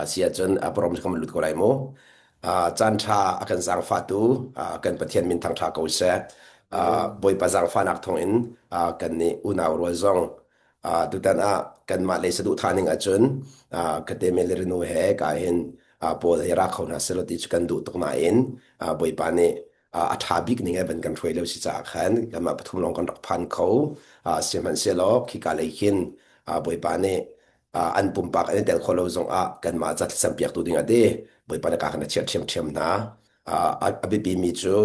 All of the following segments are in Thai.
เสียจนปรมคำลุดก็ไรโมจันทราอากันสังฟาตูกันประเทศมินทางทาเกาเสบอยประสังฟานักทองอินกันนี่อุณาวรัวซองตุตันกันมาเลยสะดุทานิงอจุนกเตเมลริโนเฮกาเห็นปอลเฮรักเขานะสลติจกันดูตกนาอินบอยปานี่อัฐาบิกนี่ไงเป็นกันช่วยเลวสิจากขันกันมาปฐุมลงกันรักพันเขาเสียมันเสียล้อขี้กาเลยขินบอยปานี่อันปุ่มปากอันเดลคนเราส่งกันมาจัดสัมเปียกตัวดิ่งอดีบอยปานกากันเชียร์เชียมนะบิปีมีจู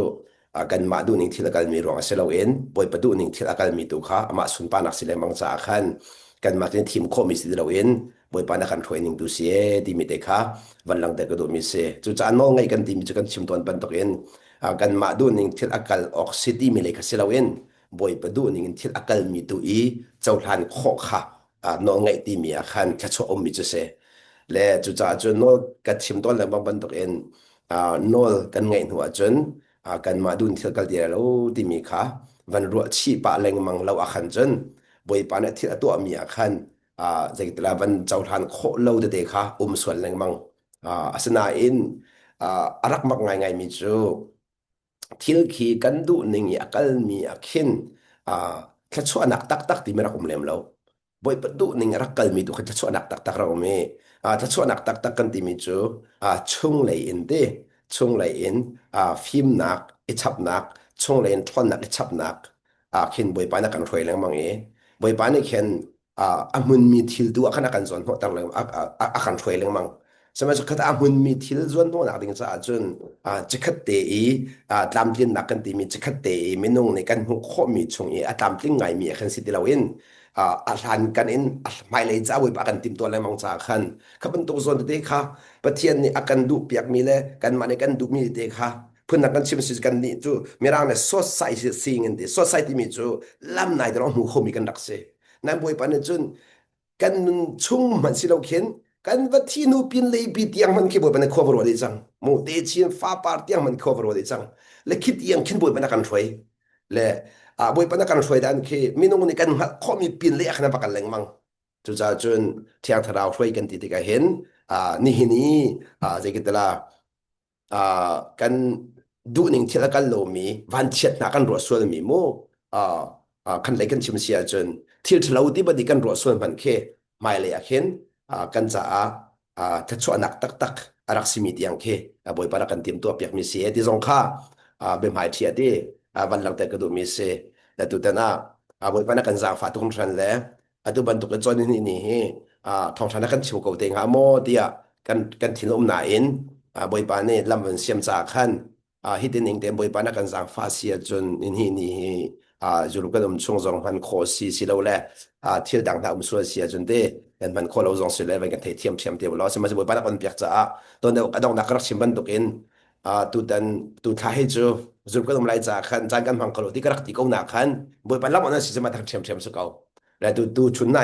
กันมาดูนิ่งที่ละกันมีรวงเสลาเอ็นบอยปดูนิ่งที่ละกันมีตัวข้ามาสุนปานักสิเลมังจากขันกันมาเป็นทีมโคมิสิเราเอ็นบอยปานักกันถอยนิ่งดูเสียดีมีเด็กข้าวันหลังแต่ก็ดูมีเสียจู่จะน้องไงกันทีมีจุกันชิมตัวปันตกเอ็นกันมาดูนิ่งที่ละกันออกซิตี้มีเลยข้าเสลาเอ็นบอยปดูนิ่งที่ละกันมีตัวเจ้าหลานโคข้านองไงที่มีอาคารแค่ชั่วมิจะเสและจุดจนโนกัดชิมต้นแล้วบางตกเอ็นโนกันไงหัวจนกันมาดุนเที่ยวกันเดียวแล้วที่มีค่ะวันรัวชีปะแรงมังเราอาคารจนบอยปานที่ตัวมีอาคารจากแต่ละวันเจ้าทานโคเราเด็กค่ะส่วนแรงมังสนาอินรักมักไงมีจูทิลขีกันดูหนึ่งอักลมีอักหินแค่ชั่วนักตักที่ไม่รักเลมแล้วบอยปดูหนึ่งรักกัลมีดูแค่ชั่วนักตักเราไม่ถ้าชั่วนักตักกันที่มีจูช่วงเลยอินเดช่วงเลยอินฟิล์มนักอิชับนักช่วงเลยอินทอนนักอิชับนักเข็นบอยปานักกันรวยแรงมังบอยปานี่เข็นมุนมีทิลดูขนาดกันส่วนหัวตั้งแรงกันรวยแรงมังสมัยสุดท้ายมุนมีทิลส่วนหัวนักดิ่งจะจนจะคัดเตะตามที่นักกันที่มีจะคัดเตะไม่นุ่งในกันหัวข้อมีช่วงตามที่ไงมีคันสิทธิ์เราเองอาหารกันอินไม่เลยจะเอาไปกันติมตัวอะไรมังจากขันขับเป็นตัวส่วนเด็กค่ะประเทศนี้อาการดูเปียกมีเลยกันมาในกันดูมีเด็กค่ะเพื่อนนักกันชิมสิกันนี่จู่มีร่างเนี่ยสดใสสิ่งนี้สดใสที่มีจู่ลำไหนแต่เราหูคมีกันดักเสนั่นบ่อยปานจุนกันชุ่มมันสิเราเข็นกันวัดที่นูปินเลยปีเตียงมันขี้บ่อยปาน cover ว่าได้จังโมเตชินฟ้าปาร์เตียงมัน cover ว่าได้จังและคิดยังคิดบ่อยปานกันช่วยและบอยปนักการช่วยดันคือมีน้องนี่กันข้อมีปีนเล็กนะประกันแรงมังจุดจนเที่ยงทาราวช่วยกันติดกันเห็นนี่จะกิตละกันดูหนึ่งที่ละกันโลมีวันเช็ดนักกันรัวส่วนมีโมคันเล็กกันชิมเสียจนที่เราที่บัดกันรัวส่วนมันคือไม่เลยเห็นกันจะถ้าชวนนักตักรักสิมีที่ยังคือบอยปนักกันเตรียมตัวเปียกมีเสียที่สงข้าเป็นหมายเทียดีวันหลังแต่ก็ดูมีเสียแต่ตัวนั้นบอยปานักกันสร้างฝาทุ่งชันแล้วตัวบรรทุกกันจนนี่ทองชันกันชิวเก่าเต็งหาโมเดียกันถิ่นลมหนาอินบอยปานี่ลำวันเสียมจากขันฮิตนิ่งเต็มบอยปานักกันสร้างฝาเสียจนนี่จุลกันช่วง2,000โคสิเราแหละเที่ยวดังท่าส่วนเสียจนเด้กันมันโคเราส่งสิแล้วกันเทียมเดียวเราสมัยบอยปานักกันเปียกจ้าตอนเดียวก็ต้องนักรักชิมบรรทุกอินตัวท้ายจูจุดก็ต้องไล่จากขันจานกันพังกลที่กระติกเอาหนักขันบอยไปรับมันสิจะมาทางเชียมสกาวและตัวชุนไหน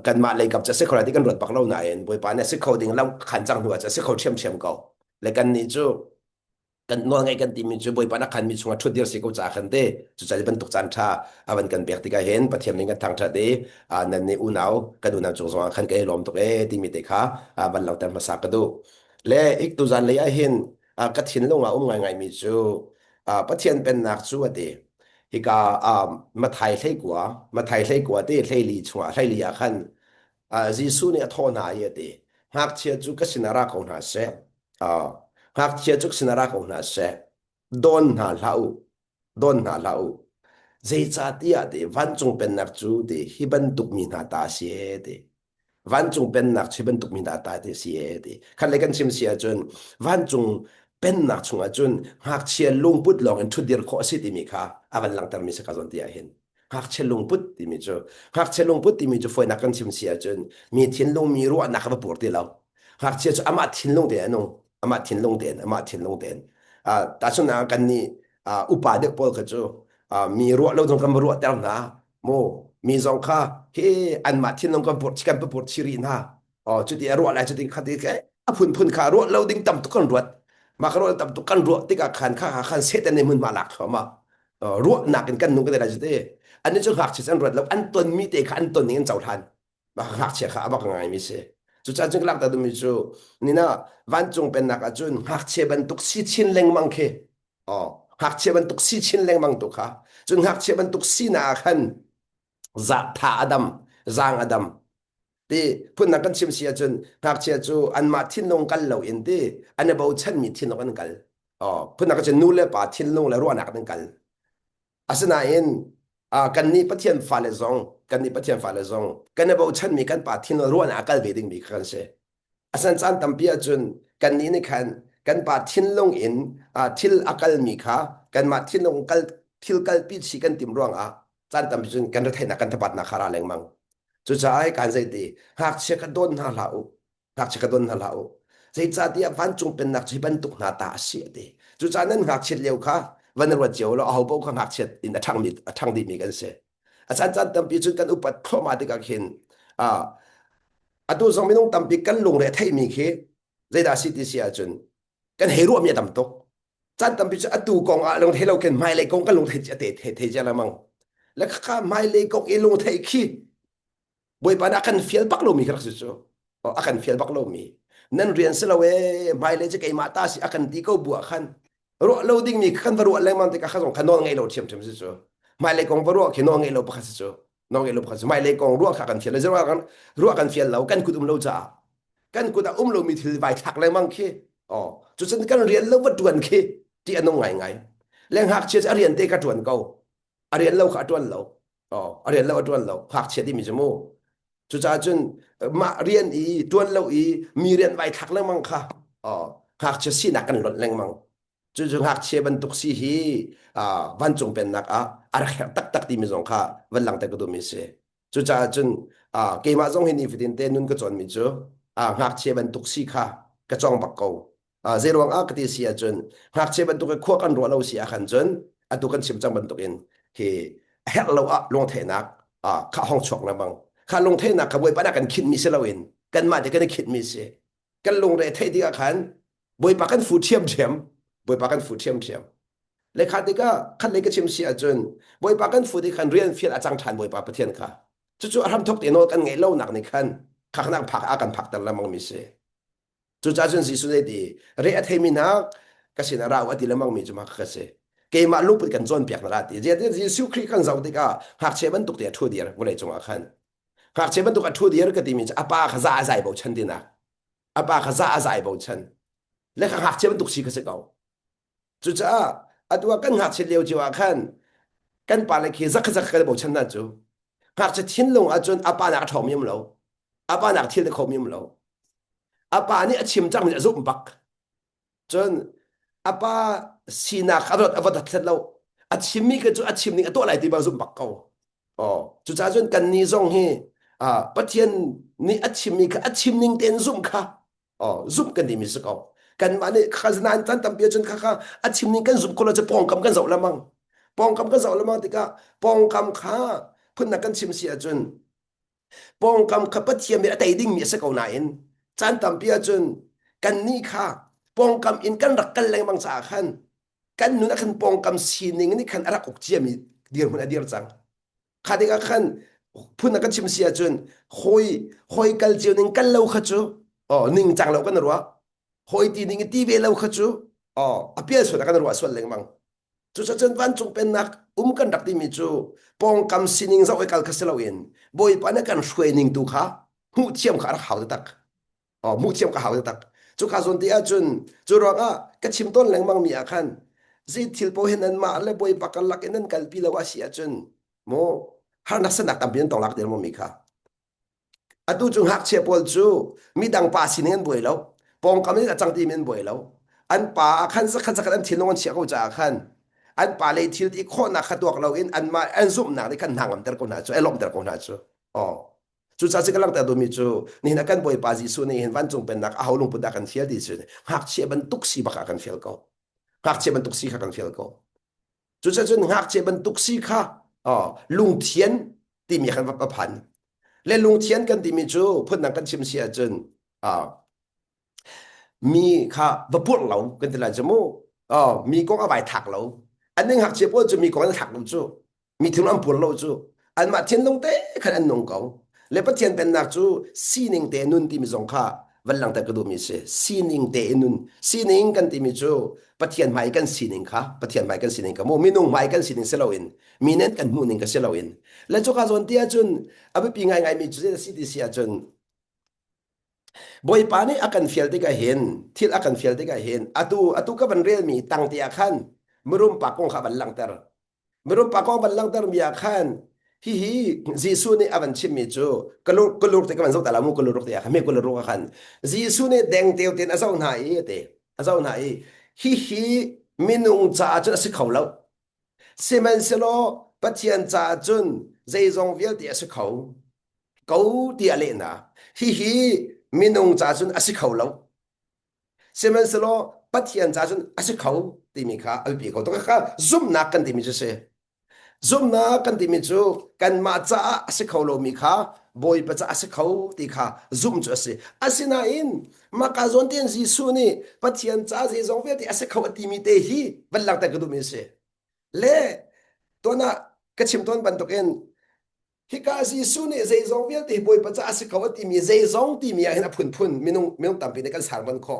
กันมาเลยกับจะเสกคนที่กันรถปักเล่าไหนบอยไปเนี่ยเสกเขาดิ่งเล่าขันจังหัวจะเสกเขาเชียมเก่าและกันนี่จูกันนอนไงกันที่มีจูบอยไปนักขันมีช่วงชุดเดียวสิเขาจากขันเต้จุดใจเป็นตุกจันทราวันกันเปียกที่กันเห็นปะเทียมนี้กันทางชาเดนั่นนี่อุณาวกันอุณาวจงสว่างขันกันลมตกที่มีเด็กค่ะวันเราแต่มาสักกันดูและอีกตัวจันเลยเห็นกระถินลงมาไงมีจูประเทศเป็นนักสู้ดีฮิกามาไทยใช่กว่ามาไทยใช่กว่าที่ใช่ลีชัวใช่ลีอาคันจีซูเนี่ยทอนาเยดีหากเชื่อจุกสินารักของนาเสหากเชื่อจุกสินารักของนาเสโดนหาเล่าใจจัดยาดีวันจงเป็นนักสู้ดีฮิบันตุกมีนาตาเสียดีวันจงเป็นนักชิบันตุกมีนาตาเสียดีคันเล็กันชิมเสียจนวันจงเป็นนักชงจนหากเชียลุงพุทธลองอันทุดเดียร์ข้อสิที่มีค่ะวันหลังแต่มีสักการณ์ที่เห็นหากเชียลุงพุทธที่มีจูหากเชียลุงพุทธที่มีจูฝอยนักกันชิมเสียจนมีทิ้งลงมีรั้วนักมาปวดที่เราหากเชียจูอามาทิ้งลงเดียนงอามาทิ้งลงเดียนแต่ส่วนนักกันนี่อุปาเด็กพอลก็จูมีรั้วเราต้องกันรั้วเดิมนะโมมีสองข้าเฮอันมาทิ้งลงกันปวดชิกันปวดชิรินะจุดที่รั้วอะไรจุดที่ขัดที่แค่พุ่นขารั้วเราดิ้งต่ำตุกันรั้วมาคารตับตุกันรัวที่กับขันข้าขันเสด็จในมือมาหลักเขามารัวหนักกันนุ่งกันได้จุดเดอันนี้จะหักเสียนรัวแล้วอันต้นมีเตะขันต้นนี้เจ้าทันมาหักเสียขาบอกไงมิเสจ จุจาจึงลักตาดุมิจูนี่นะวันจงเป็นนักจุนหักเชบันตุกซีชินเลงมังเคอ๋อหักเชบันตุกซีชินเลงมังตุกค่ะจนหักเชบันตุกซีนาคันจะท่าอดัมจางอดัมที่พุ่นนักกันชิมเสียจนหักเชจูอันมาทิ้นลงกันเหล่าอินที่อันนี้บ่าวฉันมีทิ้นลงกันกันอ๋อพุ่นนักจะนู่นเลยป่าทิ้นลงแล้วรัวนักกันอาสนาอินกันนี้ปะเทียนฟาเลซองกันนี้ปะเทียนฟาเลซองกันนี้บ่าวฉันมีกันป่าทิ้นรัวนักกันเวดิงมีกันเสอาสันจันตัมเปียจนกันนี้นี่คันกันป่าทิ้นลงอินทิลอากาลมีค่ะกันมาทิ้นลงกัลทิลกัลปีชีกันติมร่วงจันตัมจนกันรถไถนักกันทบัดนักคาราแรงมังจุดท้ายการใจดีหากเชกดนหาเหลาหากเชกดนหาเหลาใจจ่าที่วันจงเป็นนักจีบันตุกนาตาเสียดีจุดท้ายนั้นหากเชดเลี้ยวค่ะวันรัวเจียวเราเอาบอกหากเชดอินทางดีมีกันเสียอาจารย์จันตัมปีจนกันอุปัตเข้ามาดีกันเห็นตัวสองไม่ต้องตัมปีกันลงเลยไทยมีเคใจดาสิติเสียจนกันเฮรัวมีตัมตกจันตัมปีจะตัวกองลงเทเราเข็นไม่เลยกองกันลงเทจะเทจะละมังแล้วข้าไม่เลยกองลงเทขี้บ่อยปานakan fiel pak lo mi krak su akan fiel pak lo mi nan rian selawe mai le je kai mata si akan ti ko bu khan ro loading mi khan ro le man te ka khazong khanon ngai lo chem su mai le kong ro ke no ngai lo pa su no ngai lo pa su mai le kong ro kha kan fiel le ro kan fiel lo kan kut lo cha kan kut lo mi thil vai thak le mang ke chu chen kan rian lo wa tuan ke ti anong ngai leng hak che a rian te ka tuan ko a rian lo kha tuan lo a rian lo tuan lo hak che ti mi jmoจุจาจุนมาเรียนตวนเรามีเรียนไว้ทักแล้วมั้งค่ะหากจะสินักกันลดแรงมั้งจุหากเชบันตุกสิฮีวันจงเป็นนักอะไรตักที่มีสงค่ะวันหลังแต่ก็ดูมีเสจุจาจุนเกมาจงเห็นอีฟิดินเตนุนก็จนมีจูหากเชบันตุกสิค่ะก็จองปักเกาเจรวงก็ที่เสียจุนหากเชบันตุกขั้วกันรัวเราเสียขันจุนตุกันชิมจังบันตุกินที่เฮ็ดเราลงเทนักข้าห้องฉกนะมั้งข้าลงเทนักขบวยปานักกันคิดมีเสลาวินกันมาจะกันคิดมีเสกันลงเรเทที่ขันบวยปากันฟูเทียมบวยปากันฟูเทียมเลยขันที่ก็ขันเลยก็ชิมเสียจนบวยปากันฟูที่ขันเรียนเฟียอาจารย์ทันบวยปาประเทศค่ะจู่ๆอารมณ์ทกเตโนกันไงเล่าหนักในขันข้างนักผักกันผักแต่ละมังมีเสจู่ๆจนสิสุดเลยดีเรียเทมินักก็สินาราวัติละมังมีจุมาก็เสเกมาลุกไปกันจนเปียกนาราตีเดี๋ยวซิวครีกันเจ้าที่ก็หากเชบันตุกเดียทั่วเดียร์วันไหนจงอาขันหากเชบันตุกทั่วเดียร์ก็ตีมีจะป้าขจ้าใจบ่ฉันดีนะป้าขจ้าใจบ่ฉันและหากเชบันตุกสีก็จะเก่าจู่ๆตัวกันหากเชเลียวจิวอาขันกันปาเลยขี้ซักกันบ่ฉันนั่นจู่หากจะทิ้งลงจนป้าหนักถ่อมยิ้มเราป้าหนักทิ้งเลยขมยิ้มเราป้านี่ชิมจังมันจะซุ่มปักจนป้าสีนักวัดทัดเราชิมมีก็จู่ชิมนี่ตัวอะไรที่บ่ซุ่มปักเก่าจู่ๆจนกันนี่ส่งให้ปะเทียนนี่ชิมมีก็ชิมนิ่งเต็นซุ่มค่ะซุ่มกันดีมีสักเอากันมานี่ข้าจะนานจันทำเปียจนค่ะชิมนิ่งกันซุ่มคนเราจะป้องกำกันเสาละมั้งป้องกำกันเสาละมั้งที่ก็ป้องกำค่ะเพิ่นนักกันชิมเสียจนป้องกำค่ะปะเทียนมีแต่ดิ่งมีสักเอาไหนจันทำเปียจนกันนี่ค่ะป้องกำอินกันรักกันแรงบางสาขันกันนู้นขันป้องกำสีนิ่งนี่ขันรักอกเจียมีเดียร์มันเดียร์จังข้าเด็กขันพุ่นนักชิมเสียจนหอยกัลเจียวนิ่งกันเล่าขจูนิ่งจังเล่ากันรัวหอยตีนิ่งตีเวเล่าขจูอภิเษกส่วนกันรัวส่วนเล็งมังจู่ๆจนวันจงเป็นนักกันรักที่มีจูป้องกำสีนิ่งจะไว้กัลคัสเลาวินบ่อยปานกันช่วยนิ่งตัวข้าหูเทียมข้ารักหาวตักหูเทียมข้าหาวตักจู่ข้าส่วนที่จนจู่รักก็ชิมต้นเล็งมังมีอาคันจิตทิลโปเห็นนั้นมาแล้วบ่อยปักกันลักนั้นกัลปีละว่าเสียจนโมหานักสนักตามเพียงต้องรักเดียวมันมีค่ะตุจุงหักเชียบอลจูมีดังป่าสิเงินบ่อยแล้วปองกำนี้จังตีมันบ่อยแล้วอันป่าขันสักอันทิ้งลงอันเชียเขาจะขันอันป่าเลยทิ้งอีกคนนักขัดตัวเราอินอันมาอันซุ่มหนักในขันหางมันเตอร์คนหาจูไอ้ลมเตอร์คนหาจูจู่ๆสิกำลังแต่ดูมีจูนี่นักกันบ่อยป่าจิสุนี่เห็นวันจงเป็นนักเอาลงปุ่นดักกันเฟียดีจูหักเชียบันตุกสีบักกันเฟียลก็หักเชียบันตุกสีกันเฟียลก็จู่ๆจนหักเชียบันตุกสีค่ะลุงเทียนที่มีคันว่าพันและลุงเทียนกันที่มีจูเพิ่นนักกันชิมเสียจนมีค่ะว่าพวกเรากันแต่ละจมูมีกองเอาไว้ถักเราอันนึงหักเชียบว่าจะมีกองถักเราจูมีถึงอันปุ่นเราจูอันมาเทียนลงเต้คันอันนงกอง le pathian pen nak chu sining te nun ti mi zong kha walang ta kadu mi se sining te nun sining kan ti mi chu pathian mai kan sining kha pathian mai kan sining ka mo minung mai kan sining selawin minen kan muning ka selawin le chu ka zon tia chun abi pi ngai ngai mi chu si ti sia chun boy pani akan fiel te ka hen thil akan fiel te ka hen atu ka ban rel mi tang ti akhan murum pa kong kha ban lang tar murum pa kong ban lang tar mi akhan hi jisu ni avan chim mi chu kalur te ka ban zo ta la mu kalur te akhan me kalur ka khan jisu ni deng teu ten azau na e te azau na e hi minung cha chu si khau lo semen selo pathian cha chun zai zong vial ti si khau kau ti ale na hi minung cha chun asi khau lo semen selo pathian cha chun asi khau ti mi kha alpi ko to kha zum na kan ti mi se zum na kan ti mi chu kan ma cha asi khau lo mi kha boy pa cha asi khau ti kha zum chu se asina in ma ka zon ten ji su ni pathian cha ji zong ve ti asi khau ti mi te hi balak ta ka du mi se le to na ka chim ton ban tok en hi ka si su ne zai zong vial ti boy pa cha asi khau ti mi zai zong ti mi a phun minung tam pi ne kan sar ban kho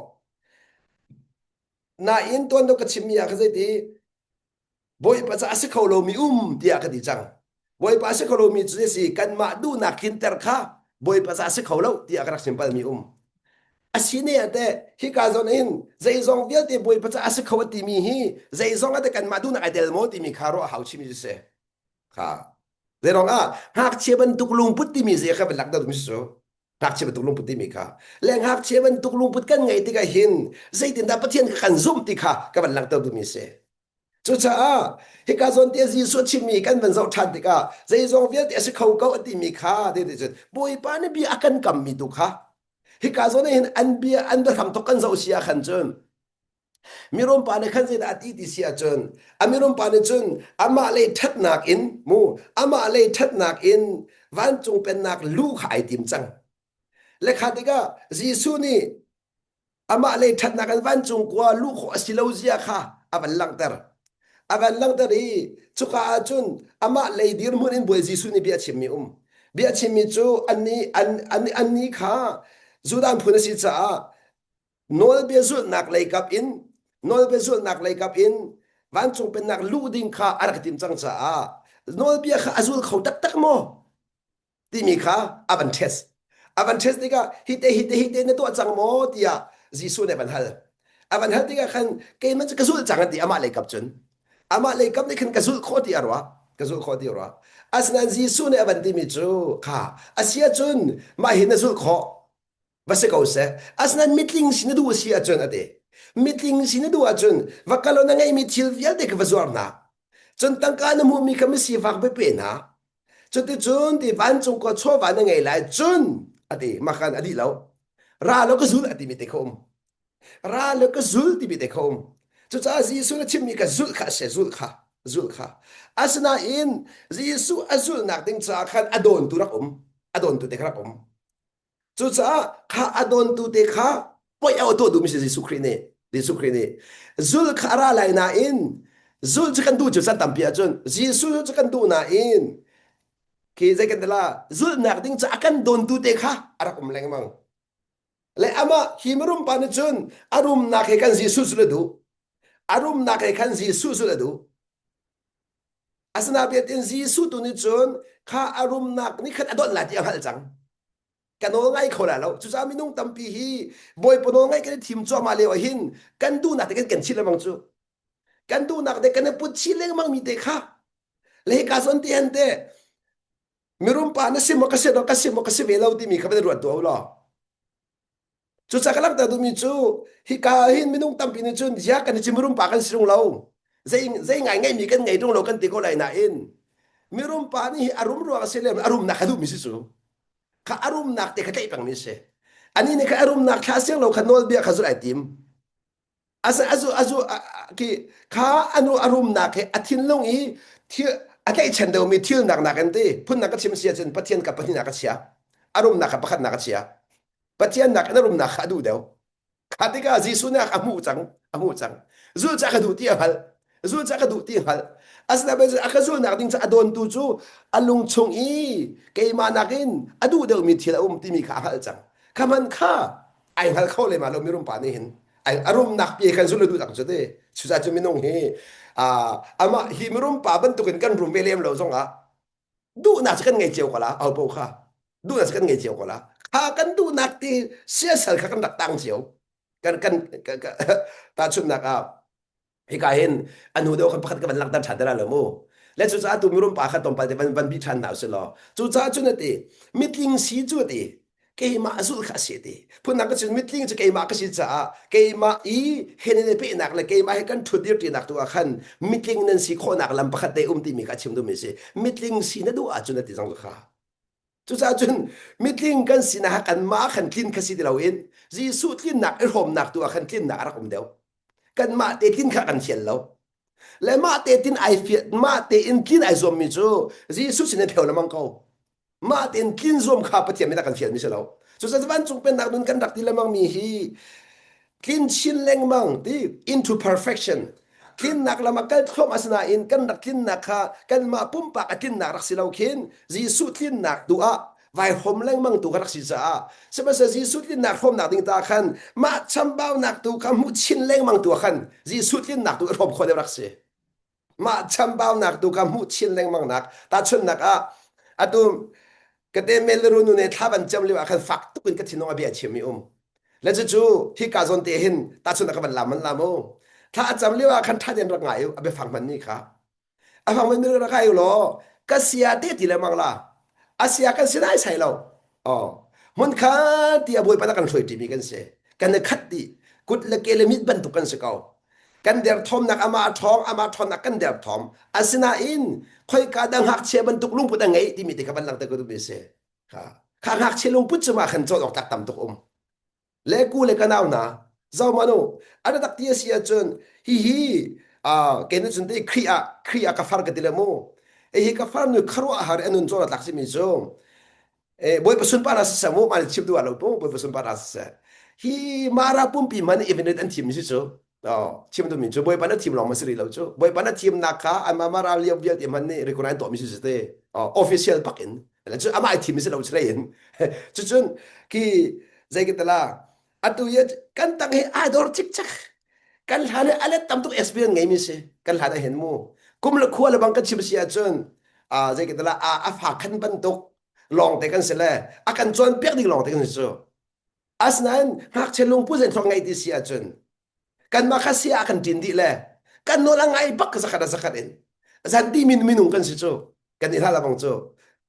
na in ton do ka chim mi a ka zai ti boy pa cha asi khau lo mi ti a ka di chang boy pa asi khau lo mi chu si kan ma du na kin ter kha boy pa cha asi khau lo ti a ka rak simple mi asine ate hi ka zon in zai zong vial ti boy pa cha asi khau ti mi hi zai zong ate kan ma du na adel mo ti mi kha ro hau chi mi se kha zai rong hak cheban tuklung put ti mi ze kha balak da mi so hak cheban tuklung put ti mi kha leng hak cheban tuklung put kan ngai ti ka hin zai tin da pathian ka kan zum ti kha ka balak da mi se chu cha hi ka zon te ji so chi mi kan ban zo that ti ka zai zong vial ti asi khau ka ti mi kha de boy pa ne bi akan kam mi tu kha hi ka zon in an bi an da tham to kan zo sia khan chun mirom pa ne khan je da ti sia chun amirom pa ne chun ama le that nak in mu ama le that nak in wan chung pen nak lu khai tim chang le kha ti ka jisu ni ama le that nak an wan chung kwa lu kho asilo zia kha aban lang tar ri chu ka chun ama le dir mun in boy jisu ni bia chim mi bia chim mi chu an ni kha zudan phun si cha nol bia zu nak le kap in nol bezul nak lai kap in wan chung pen nak lu ding kha arak tim chang cha nol bia kha azul khau tak mo ti mi kha avantes diga hite ne to chang mo tia jisu ne ban hal diga khan ke man ka zul chang ti ama lai kap chun ama lai kap ne khan ka zul kho ti arwa asnan jisu ne avan ti mi chu kha asia chun ma hin zul kho vase ko se asnan mitling sin du sia chun ate meeting sinidu achun wakalo na ngai mi thil vial de ka wazor na chun tangka na mu mi ka mi si wak be pe na chuti chun ti van chung ko cho wa na ngai lai chun ati makan adi lo ra lo ka zul ati mi te khom ra lo ka zul ti bi te khom chu cha ji su na chim mi ka zul kha se zul kha asna in ji su azul nak ding cha khan adon tu rakom adon tu te rakom chu cha kha adon tu te kha poi au to du mi se Jesu Christ zul khara lai na in zul chikan du chu san tam pia chun Jesu chikan du na in ki zai kan la zul nak ding cha kan don tu te kha ara kum leng mang le ama himrum pan chun arum na ke kan Jesu zul du arum na ke kan Jesu zul du asna pia tin Jesu tu ni chun kha arum nak ni khat adon la ti hal chang kan no ngai khola lo chu sa minung tampi hi boy pono ngai kan thim cho ma le wa hin kan du na te kan chile mang chu kan du na te kan put chile mang mi te kha le ka son ti ante mirum pa na simo ka se ve lo ti mi kha be ru to lo chu sa kalak ta du mi chu hi ka hin minung tampi ni chun ya kan chi mirum pa kan sirung lo zai ngai mi kan ngai dong lo kan ti ko lai na in mirum pa ni arum ru ka se le arum na khadu mi si su ka arum nak te khatei pang mi se ani ne ka arum nak kha seng lo khanol bia khazul aitim azu ki kha anu arum nak he athin long i thil akai chen do mi thil nak kan te phun nak ka chim sia chen pathian ka pathin nak sia arum nak ka pakhat nak sia pathian nak arum nak khadu deu khati ka jisu na amu chang zul cha ka du ti hal asna be akazul nak ding sa adon tu chu alung chung I ke ma nakin adu de mi thila ti mi kha hal chang kaman kha ai hal kho le ma lo mi rum pa ni hin ai arum nak pi kan zulu du tak chu de chu sa chu mi nong he ama hi mi rum pa ban tu kan rum velem lo zong a du na kan ngai cheu kala au po kha du na kan ngai cheu kala kha kan du nak ti sia sal kha kan dak tang cheu kan ta chun nak a hikahin anu do kan pakhat ka ban lak dan thadara lo mo le chu cha tu mi rum pa kha tom pa de ban bi than na se lo chu cha chu na ti meeting si chu ti ke ma azul kha se ti phun nak chu meeting chu ke ma ka si cha ke ma I hen ne pe nak le ke ma he kan thu dir ti nak tu a khan meeting nan si kho nak lam pakhat te ti mi ka chim du mi se meeting si na du a chu na ti jang kha chu cha chun meeting kan si na kan ma khan kin kha si de lo in ji su tlin nak er hom nak tu a khan tlin nak ra kum deu kan ma te tin kha kan hiel lo le ma te tin ai fi ma te in kin ai zom mi chu ji su sin pheu la mang ko ma te in kin zom kha pa thiam mi da kan hiel mi se lo chu sa ban chung pen nak nun kan dak ti la mang mi hi kin chin leng mang ti into perfection kin nak la makal thom asna in kan dak kin nak kha kan ma pum pa ka kin nak rak si lo kin ji su kin nak tu a vai hom leng mang tu rak si za seba sa ji su kin nak hom nak ding ta khan ma cham baw nak tu ka mu chin leng mang tu khan ji su kin nak tu hom kho de rak si ma cham baw nak tu ka mu chin leng mang nak ta chun nak a atu ka te mel ru nu ne thaban cham liwa khan fak tu kin ka thinong a bia chimi le chu hi ka zon te hin ta chun ka ban lam man lamoถ้าจำเรียกว่าคันท่าเดินรักไงเอาไปฟังมันนี่ค่ะเอาฟังมันนี่รักไงอยู่หรอก็เสียเตติเลยมั้งล่ะอาเสียกันเสียได้ใช่เราอ๋อมันคัดที่อบวยปนักกันช่วยทีมีกันเสียกันเนี่ยคัดที่กุดละเกลมิดบรรทุกกันเสียเก่ากันเดียร์ทอมนักอามาทองอามาทองนักกันเดียร์ทอมอาศินาอินค่อยการดังหักเชบรรทุกลุงพุทธไงที่มีแต่กับบันลังตะกุดเบเสค่ะข้างหักเชลุงพุทธจะมาขันโจดออกจากตำตุกเล่กูเล่กันเอานะเจ้ามาโนอันดับที่เสียจนฮิเกณฑ์จนได้ครียากาฟาร์กติเลโมฮิกาฟาร์นุครัวอาหารอันนุนโจรตักซิมิโจบอยปสุนปาราสสมุมาชิบดูอาลูบอยปสุนปาราสฮิมาราปุ่มปีมันอีเวนต์อันทีมมิโจชิมดูมิโจบอยปานาทีมลองมาสิริเราโจบอยปานาทีมนักข่าอันมาราเลียบเลียดมันนี่เรียกว่าตัวมิโจเตออฟฟิเชียลปักอินแล้วจุอามาไอทีมมิโจเราเฉลยจุนคีใจกิตละatu ya kan tang he ador chik chak kan hane ale tam tu experience ngai mi se kan hada hen mu kum la khwa la bang ka chim sia chon je ke tala a pha khan ban tok long te kan se le a kan chon pek dik long te kan so asnan hak chelung pu zen thong ngai ti sia chon kan ma kha sia kan tin di le kan no la ngai bak ka sakada sakaden zan di min minung kan se cho kan ni hala bang cho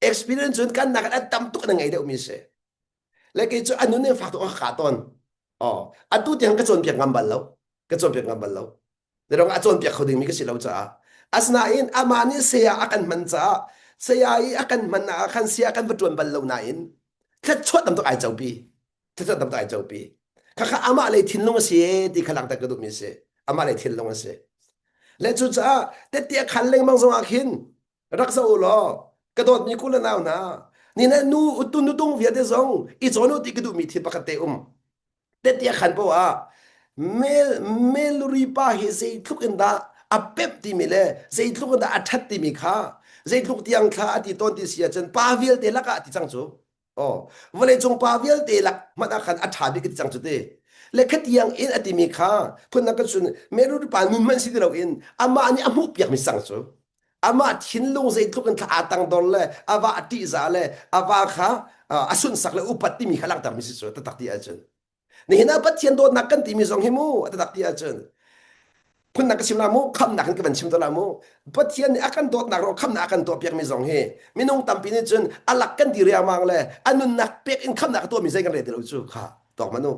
experience chon kan na kan tam tu kan ngai de mi se le ke cho anu ne fa to kha ton atu tiang ka chon piak ngambal lo ka chon piak ngambal lo derong a chon piak khoding mi ka silaw cha asna in amani seya akan man cha seya I akan man na akan sia akan betuan bal lo na in ka chot tam to ai chau pi ta tam to ai chau pi ka ama le thin long se ti khalak ta ka du mi se ama le thin long se le chu cha te tia khan leng mang zong akhin rak sa lo ka dot mi kula naw na ni na nu utun nu tung via de zong I zono ti ka du mi thi pakate te tia khan po a mel ripa hi sei thuk inda a pep ti mile sei thuk inda athat ti mi kha sei thuk tiang kha ati ton ti sia chen pavial te laka ti chang chu vole chung pavial te lak mana khan atha bi ki chang chu te le khat yang in ati mi kha phun na ka chun melu ripa min man si de lo in ama ani amu piak mi sang chu ama thin lung sei thuk an kha atang dol le awa ati za le awa kha asun sak le upat ti mi khalak tam mi si chu ta tak ti a chen ni hina pathian do nakan ti mi zong himu atadak ti achen phun nak sim lamu kham nak kan sim to lamu pathian ni akan dot nak ro kham nak akan to piak mi zong he minung tampi ni chen alak kan ti ria mang le anun nak pek in kham nak to mi zai kan le ti lo chu kha tok manu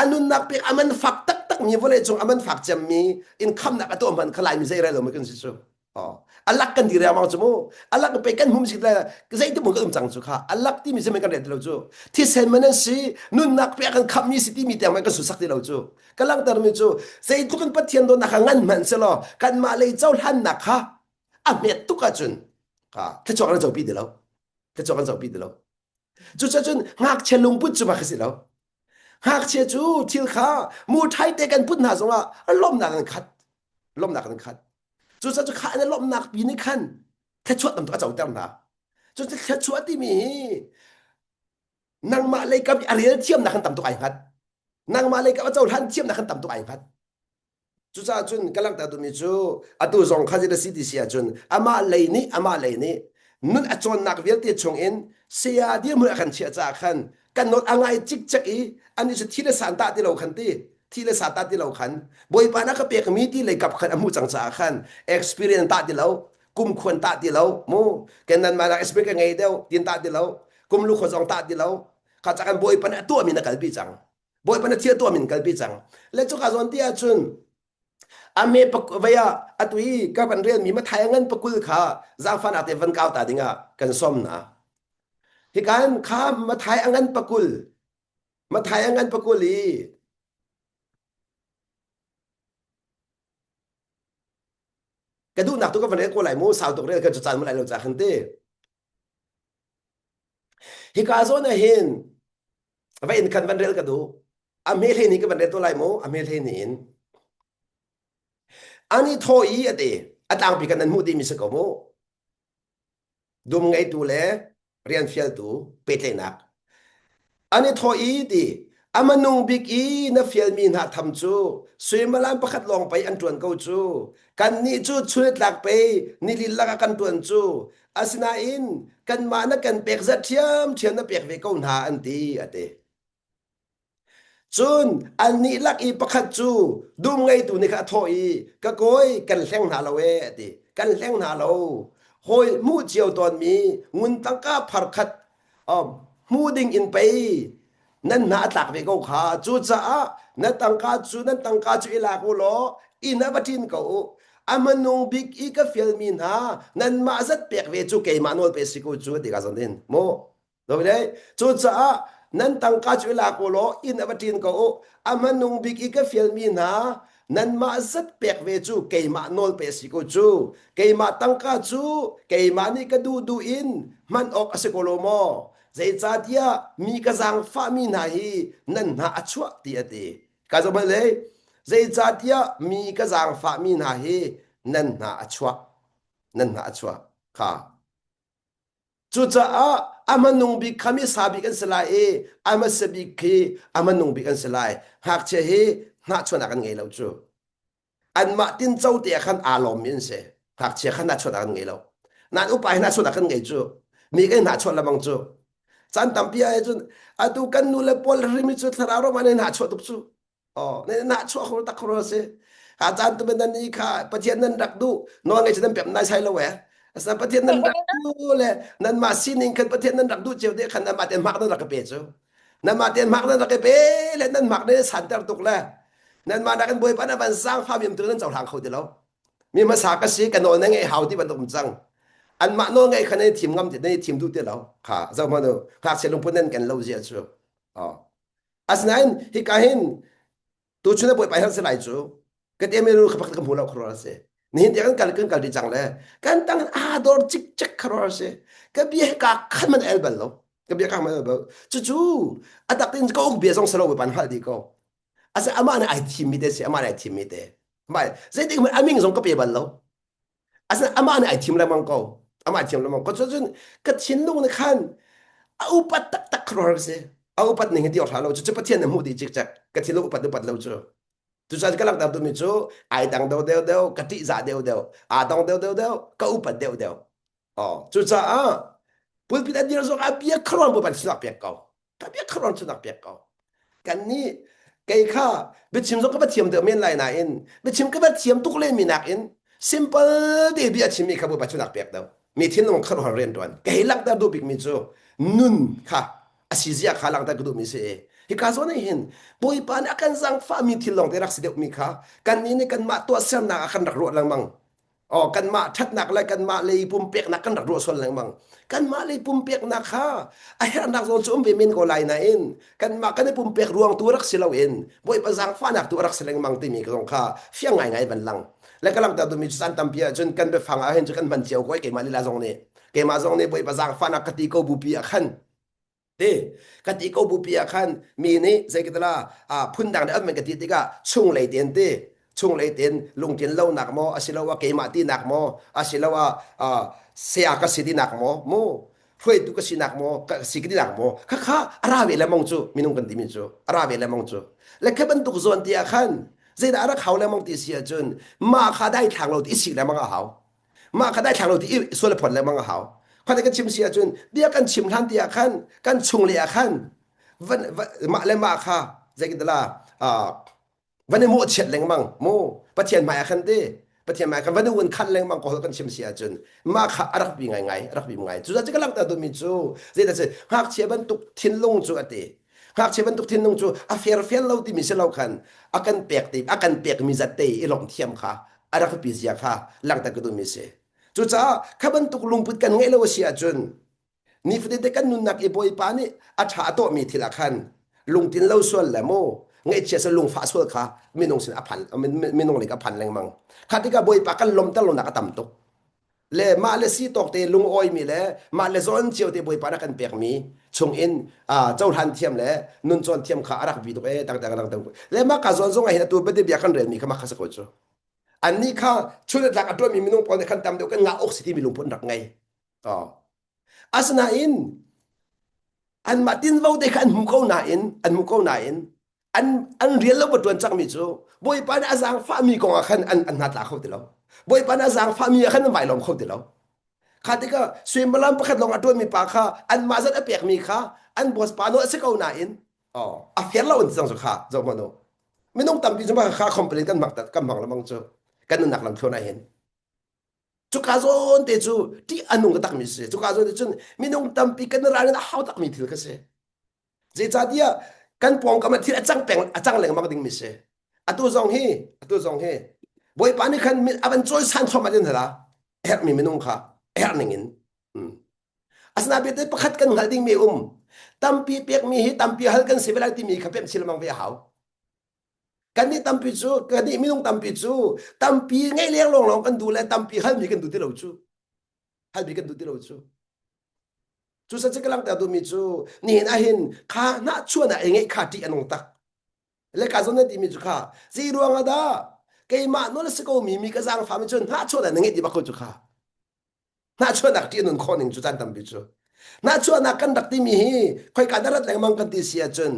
anun nak pek aman fak tak tak mi vole chung aman fak cham mi in kham nak to man khalai mi zai ra lo mi kan si chu alak kan diri amang chumo alak pe kan hum sikla zai tu mo ka chang chu kha alak ti mi se me kan le lo chu thi sen manan si nun nak pe kan kham mi si ti mi te ma kan su sak ti lo chu kalang tar mi chu zai tu kan pathian do na ngan man se lo kan ma le chau han nak kha a met tu ka chun kha ta chok an chau pi de lo ta chok an chau pi de lo chu cha chun ngak chelung put chu ma khasi lo ngak che chu thil kha mu thai te kan put na zonga lom na kan khat จุดจะขาดในลมหนักปีนี้คันแค่ชวดตำตัวเจ้าเต็มนะจุดจะแค่ชวดที่มีนางมาเลยกับอะไรเทียมนะคันตำตัวไอ้พัดนางมาเลยกับเจ้าท่านเทียมนะคันตำตัวไอ้พัดจุดจะจุนกำลังแต่ตัวมีจูอตุจงข้าจะได้สิทธิเสียจุนอามาเลยนี่อามาเลยนี่นุ่นอจวนนักเวียนที่ชงอินเสียเดียมือขันเชียจากขันกันนดอ่างไอจิกจักอีอันนี้จะที่ละสานตาที่เราขันที่ที่ละสานตาที่เราขันบอยปานักเปียกมีที่เลยกับขันอมูจังจากขัน experience ตาที่เรากุมควรตาที่เราโมกันนั้นมาละ experience ไงเดียวดินตาที่เรากุมลูกคนสองตาที่เราข้าจะกันบอยปานักตัวมีนักกัลปีจังบอยปานักเทียตัวมีนักกัลปีจังและจุกอาจวนที่อาจุนอเมปกวยอตุยกับอันเรียนมีมาไทยเงินปกุลขาจางฟันอาเตวันก้าวตาดิงะกันส้มนะที่การข้ามมาไทยเงินปกุลมาไทยเงินปกุลีกระดูนักตุกวันเรียนกูไหลมูสาวตุกเรียนกันจุดจันเมื่อไหร่เราจะขันเตฮิกาโซนะเห็นว่าอินคันวันเรียนกระดูอเมริกานี่ก็วันเรียนตัวไหลมูอเมริกานี่อันนี้โทอีอะเตอะต่างปีกันนั้นมูดีมิสกโมดุมไงตูเลเรียนเฟียลตูเปเตนักอันนี้โทอีดีอามานุงบิกอีนะเฟียลมีนาทำจูสวยมาลานประคัดลองไปอันตวนเกาจูกันนี่จูช่วยหลักไปนี่ลิลลักกันตวนจูอาสนาอินกันมานะกันเปกจัดเทียมเทียนนะเปกเวกาหาอันตีอะเตจุนอันนี้ลักอีประคัดจูดูไงตัวนี้ค่ะโทอีก็โกยกันแหงหาเราเอติกันแหงหาเราโหยมูเจียวตอนมีงุนตั้งก้าพักคัดมูดิ่งอินไปนั่นหาตักไปก็ขาจูจ้านั่นตั้งก้าจูนั่นตั้งก้าจูอีลากูล้ออินบัตินเขาอามันนงบิกอีก็ฟิลมินหานั่นมาจัดเปียกเวจูเกยมาโนลเปสิกูจูติกาสันดินโมดูไปเลยจูจ้านั้นตั้งกาจุลาโกโลอินอวตินก็อามันนุงบิกอีกฟิลมีนานั้นมาจัดเปียกเวจูเกยมาโนลเปสิกูจูเกยมาตั้งกาจูเกยมานี่ก็ดูอินมันออกอสโกโลโมใจจาดียมีกระสังฟ้ามีนาฮีนั้นหาอชัวตีอตีกาจะมาเลยใจจาดียมีกระสังฟ้ามีนาฮีนั้นหาอชัวนั้นหาอชัวค่ะจุจ้าอามันนุงบิคามิสาบิกันสลายอามาสบิกีอามันนุงบิกันสลายหากเชเฮน่าชวนกันไงเราจูอันมาตินเจ้าเตียขันอารมณ์มินเสหากเชขันน่าชวนกันไงเรานั่นอุปายน่าชวนกันไงจูมีกันน่าชวนละมังจูจันตัมปีไอจุนอดูกันนูเลปอลริมิจูทารารมันน่าชวนตุกจูอ๋อเนี่ยน่าชวนคนตะครอเสอาจารย์ตัวนั้นนี่ค่ะปะเทียนนั้นรักดูน้องไงจะนั้นแบบน่าใช่แล้วแหวสัมปทานนั้นรักดูเลยนั้นมาสินิงคันประเทศนั้นรักดูเจ้าเด็กขันนั้นมาเต็นมักนั้นรักเปเจ้านั้นมาเต็นมักนั้นรักเปเลยนั้นมักนั้นสันตตุกเลยนั้นมาดักันบวยปานบันสร้างภาพยมตัวนั้นเจ้าทางเขาเดียวมีมาสากสีกันโน่นไงเฮาที่บันตุมจังอันมาโน่ไงคันนี้ทีมงำในทีมดูเดียวค่ะเจ้ามาดูค่ะเสลงพุ่นนั้นกันเราเจ้าจูอ๋ออัศนัยฮิกาหินตัวชุนบวยไปทางสลายจูก็เดี๋ยวไม่รู้ขับขับพูดเราครัวเสียนี่เดี๋ยวกันกันดีจังเลยกันตั้งอาดอร์จิกจักครอเสก็เบียกาขันมันเอลเบลโลก็เบียกามันเอลเบลจู่ๆอัตตินก็เบียส่งสโลว์ปันฮัลดีก็อาศัยอามันไอทีมมิเตสอามันไอทีมมิเตไม่เสียดีมันอามิงส่งก็เบียบัลโลอาศัยอามันไอทีมละมังก็อามันไอทีมละมังก็จู่ๆก็ชินลูกนี่ขันอุปัตตักครอเสอุปัตนี่เดียวทาเราจู่ๆปะเทียนมูดีจิกจักก็ชินลูกอุปัตเราจู่tu sa kalak da tu mi chu ai dang do do ka ti za do do a dang do do ka upat do do tu sa pul pi da dir so ka bia kron bo ban snak pek ka ka bia kron snak pek ka kan ni kai kha bi chim so ka ba thiam de men lai na in bi chim ka ba thiam tuk le mi nak in simple de bia chim mi ka bo ba snak pek da mi thin long khar hor ren don kai lak da do big mi chu nun kha asizia khalang da du mi se hikazo na hin boy pan akan sang fa mi thilong terak sideu mi kha kan ni kan ma to sam na akan rak ro lang mang kan ma that nak lai kan ma le pum pek nak kan rak ro sol lang mang kan ma le pum pek nak kha ai nak zon chum be min ko lai na in kan ma kan pum pek ruang tu rak silaw in boy pa sang fa nak tu rak silang mang ti mi kong kha fiang ngai ngai ban lang la kalang ta tu mi san tam pia chun kan be phang a hin chu kan ban chiao ko ke ma li la zong ni ke ma zong ni boy pa sang fa nak ka ti ko bu pi a khanกติกาบุปีอาคันมีนี้ใส่กันละพุ่นดังได้มันกติกาช่วงไหลเตียนเต ช่วงเลยเต็นลุงเจนเล่าหนักมออาศิลาวะเกมาตีหนักมออาศิลาวะเสียกสิที่หนักมอโมช่วยตุกสิหนักมอกสิกที่หนักมอค่ะอาราเวลมองจูมินุงกันติมิจูอาราเวลมองจูและแค่บรรทุกส่วนที่อาคันเจดาระเขาแล้วมองติเสียจนมาขาได้ทางเราที่สิแล้วมังเขามาขาได้ทางเราที่ส่วนผลแล้วมังเขาคนที่กันชิมเสียจนเดียกันชิมทันที่อาคันกันชุงเลยอาคันวันมาเลยมาค่ะเจกิดละวันนี้โมเช็ดแรงมังโมประเทศใหม่คันเต้ประเทศใหม่คันวันนี้วันคันแรงมังก็กันชิมเสียจนมาค่ะรักบีไงรักบีไงจุดจะกำลังแต่ดูมิจูเจแต่เสหากเชื่อบันทุกทิ้นลงจูอติหากเชื่อบันทุกทิ้นลงจูอาเฟียเราที่มีเสเราคันอากันเปียกติอากันเปียกมีจัตเตอีหลงเทียมค่ะรักบีเสียค่ะหลังแต่ก็ดูมิเสจุดจะข้าบันทุกลุงพุดกันไงเราเสียจนนี่ฟดิเตกันนุนนักอีโบอีปานี่อาชาโตมีทีละคันลุงทิ้นเราส่วนละโมไงเชียสลุงฟ้าสวดค่ะไม่นงสินอภันไม่นงเลยกับพันแรงมังข้าที่กับบ่อยปากันลมตะลงนักต่ำตกเลมาเลสีตกเตลุงอ้อยมีแลมาเลซอนเชียวเตบ่อยปานักกันเปียกมีชงอินเจ้าทันเทียมแลนุนจอนเทียมขารักบีตกต่างเลมากาซอนซงไงเห็นตัวเบดเบียกันเรนมีขมาขัสกอจูอันนี้ข้าช่วยรักตัวมีมินงปอนในขันตำเดียวกันงาอกสิที่มีลุงพ้นรักไงอาสนาอินอันมาตินเว้าได้คันมุกเอาหน้าอินอันมุกเอาหน้าอินอันเรียนแล้วบ่ตวนจังมีจูบ่อยปานอาจารย์ฟ้ามีกองคันอันนัดลาเขาติแล้วบ่อยปานอาจารย์ฟ้ามีคันไหวลมเขาติแล้วข้าที่ก็สวยมลำประคัดลงอัตวนมีปากค่ะอันมาซัดอเปียกมีค่ะอันบอสปานโนสิเอาหน้าอินอเฟียเราอันจังสุขาจอมโนไม่ต้องตำปีจะมาค่าคอมเพลนกันมักตัดกำบังละมังจูกันนักลังโชนาเห็นจุกาโซนเตจูที่อันนุ่งก็ตักมีเสจุกาโซนเตจูไม่ต้องตำปีกันร้านนั้นเขาตักมีถือก็เสเจจ่าเดียกันปองกันมาที่จังแปลงจังแหลงมักดิ่งมีเสอตัวซองเฮบ่อยปานนี้คันมีอันจอยสันทอมาเดินเหรอมีไม่นุ่งค่ะหนึ่งอินอาสนาเบียดประคัดกันหัดดิ่งมีตำปีเปียกมีตำปีหัดกันเสียเวลาที่มีขับเป็นศิลมังเวียหาวกันนี่ตำปีจูกันนี่ไม่นุ่งตำปีจูตำปีไงเลี้ยงลงกันดูแลตำปีหัดมีกันดูที่เราจูหัดมีกันดูที่เราจูจูสัจจะกำลังแต่ดูมีจูนี่นะเห็นข้าหน้าชั่วน่ะไงข้าที่อันงตักและการสนที่มีจูข้าซีรวงอ่ะดาเกยมาโน้นสกุลมีกระซังฟ้ามีจนหน้าชั่วน่ะไงที่บักจูข้าหน้าชั่วนักที่นุ่นคนหนึ่งจูจันตำปีจูหน้าชั่วนักกันดักที่มีค่อยการรัดแรงมังกันที่เสียจน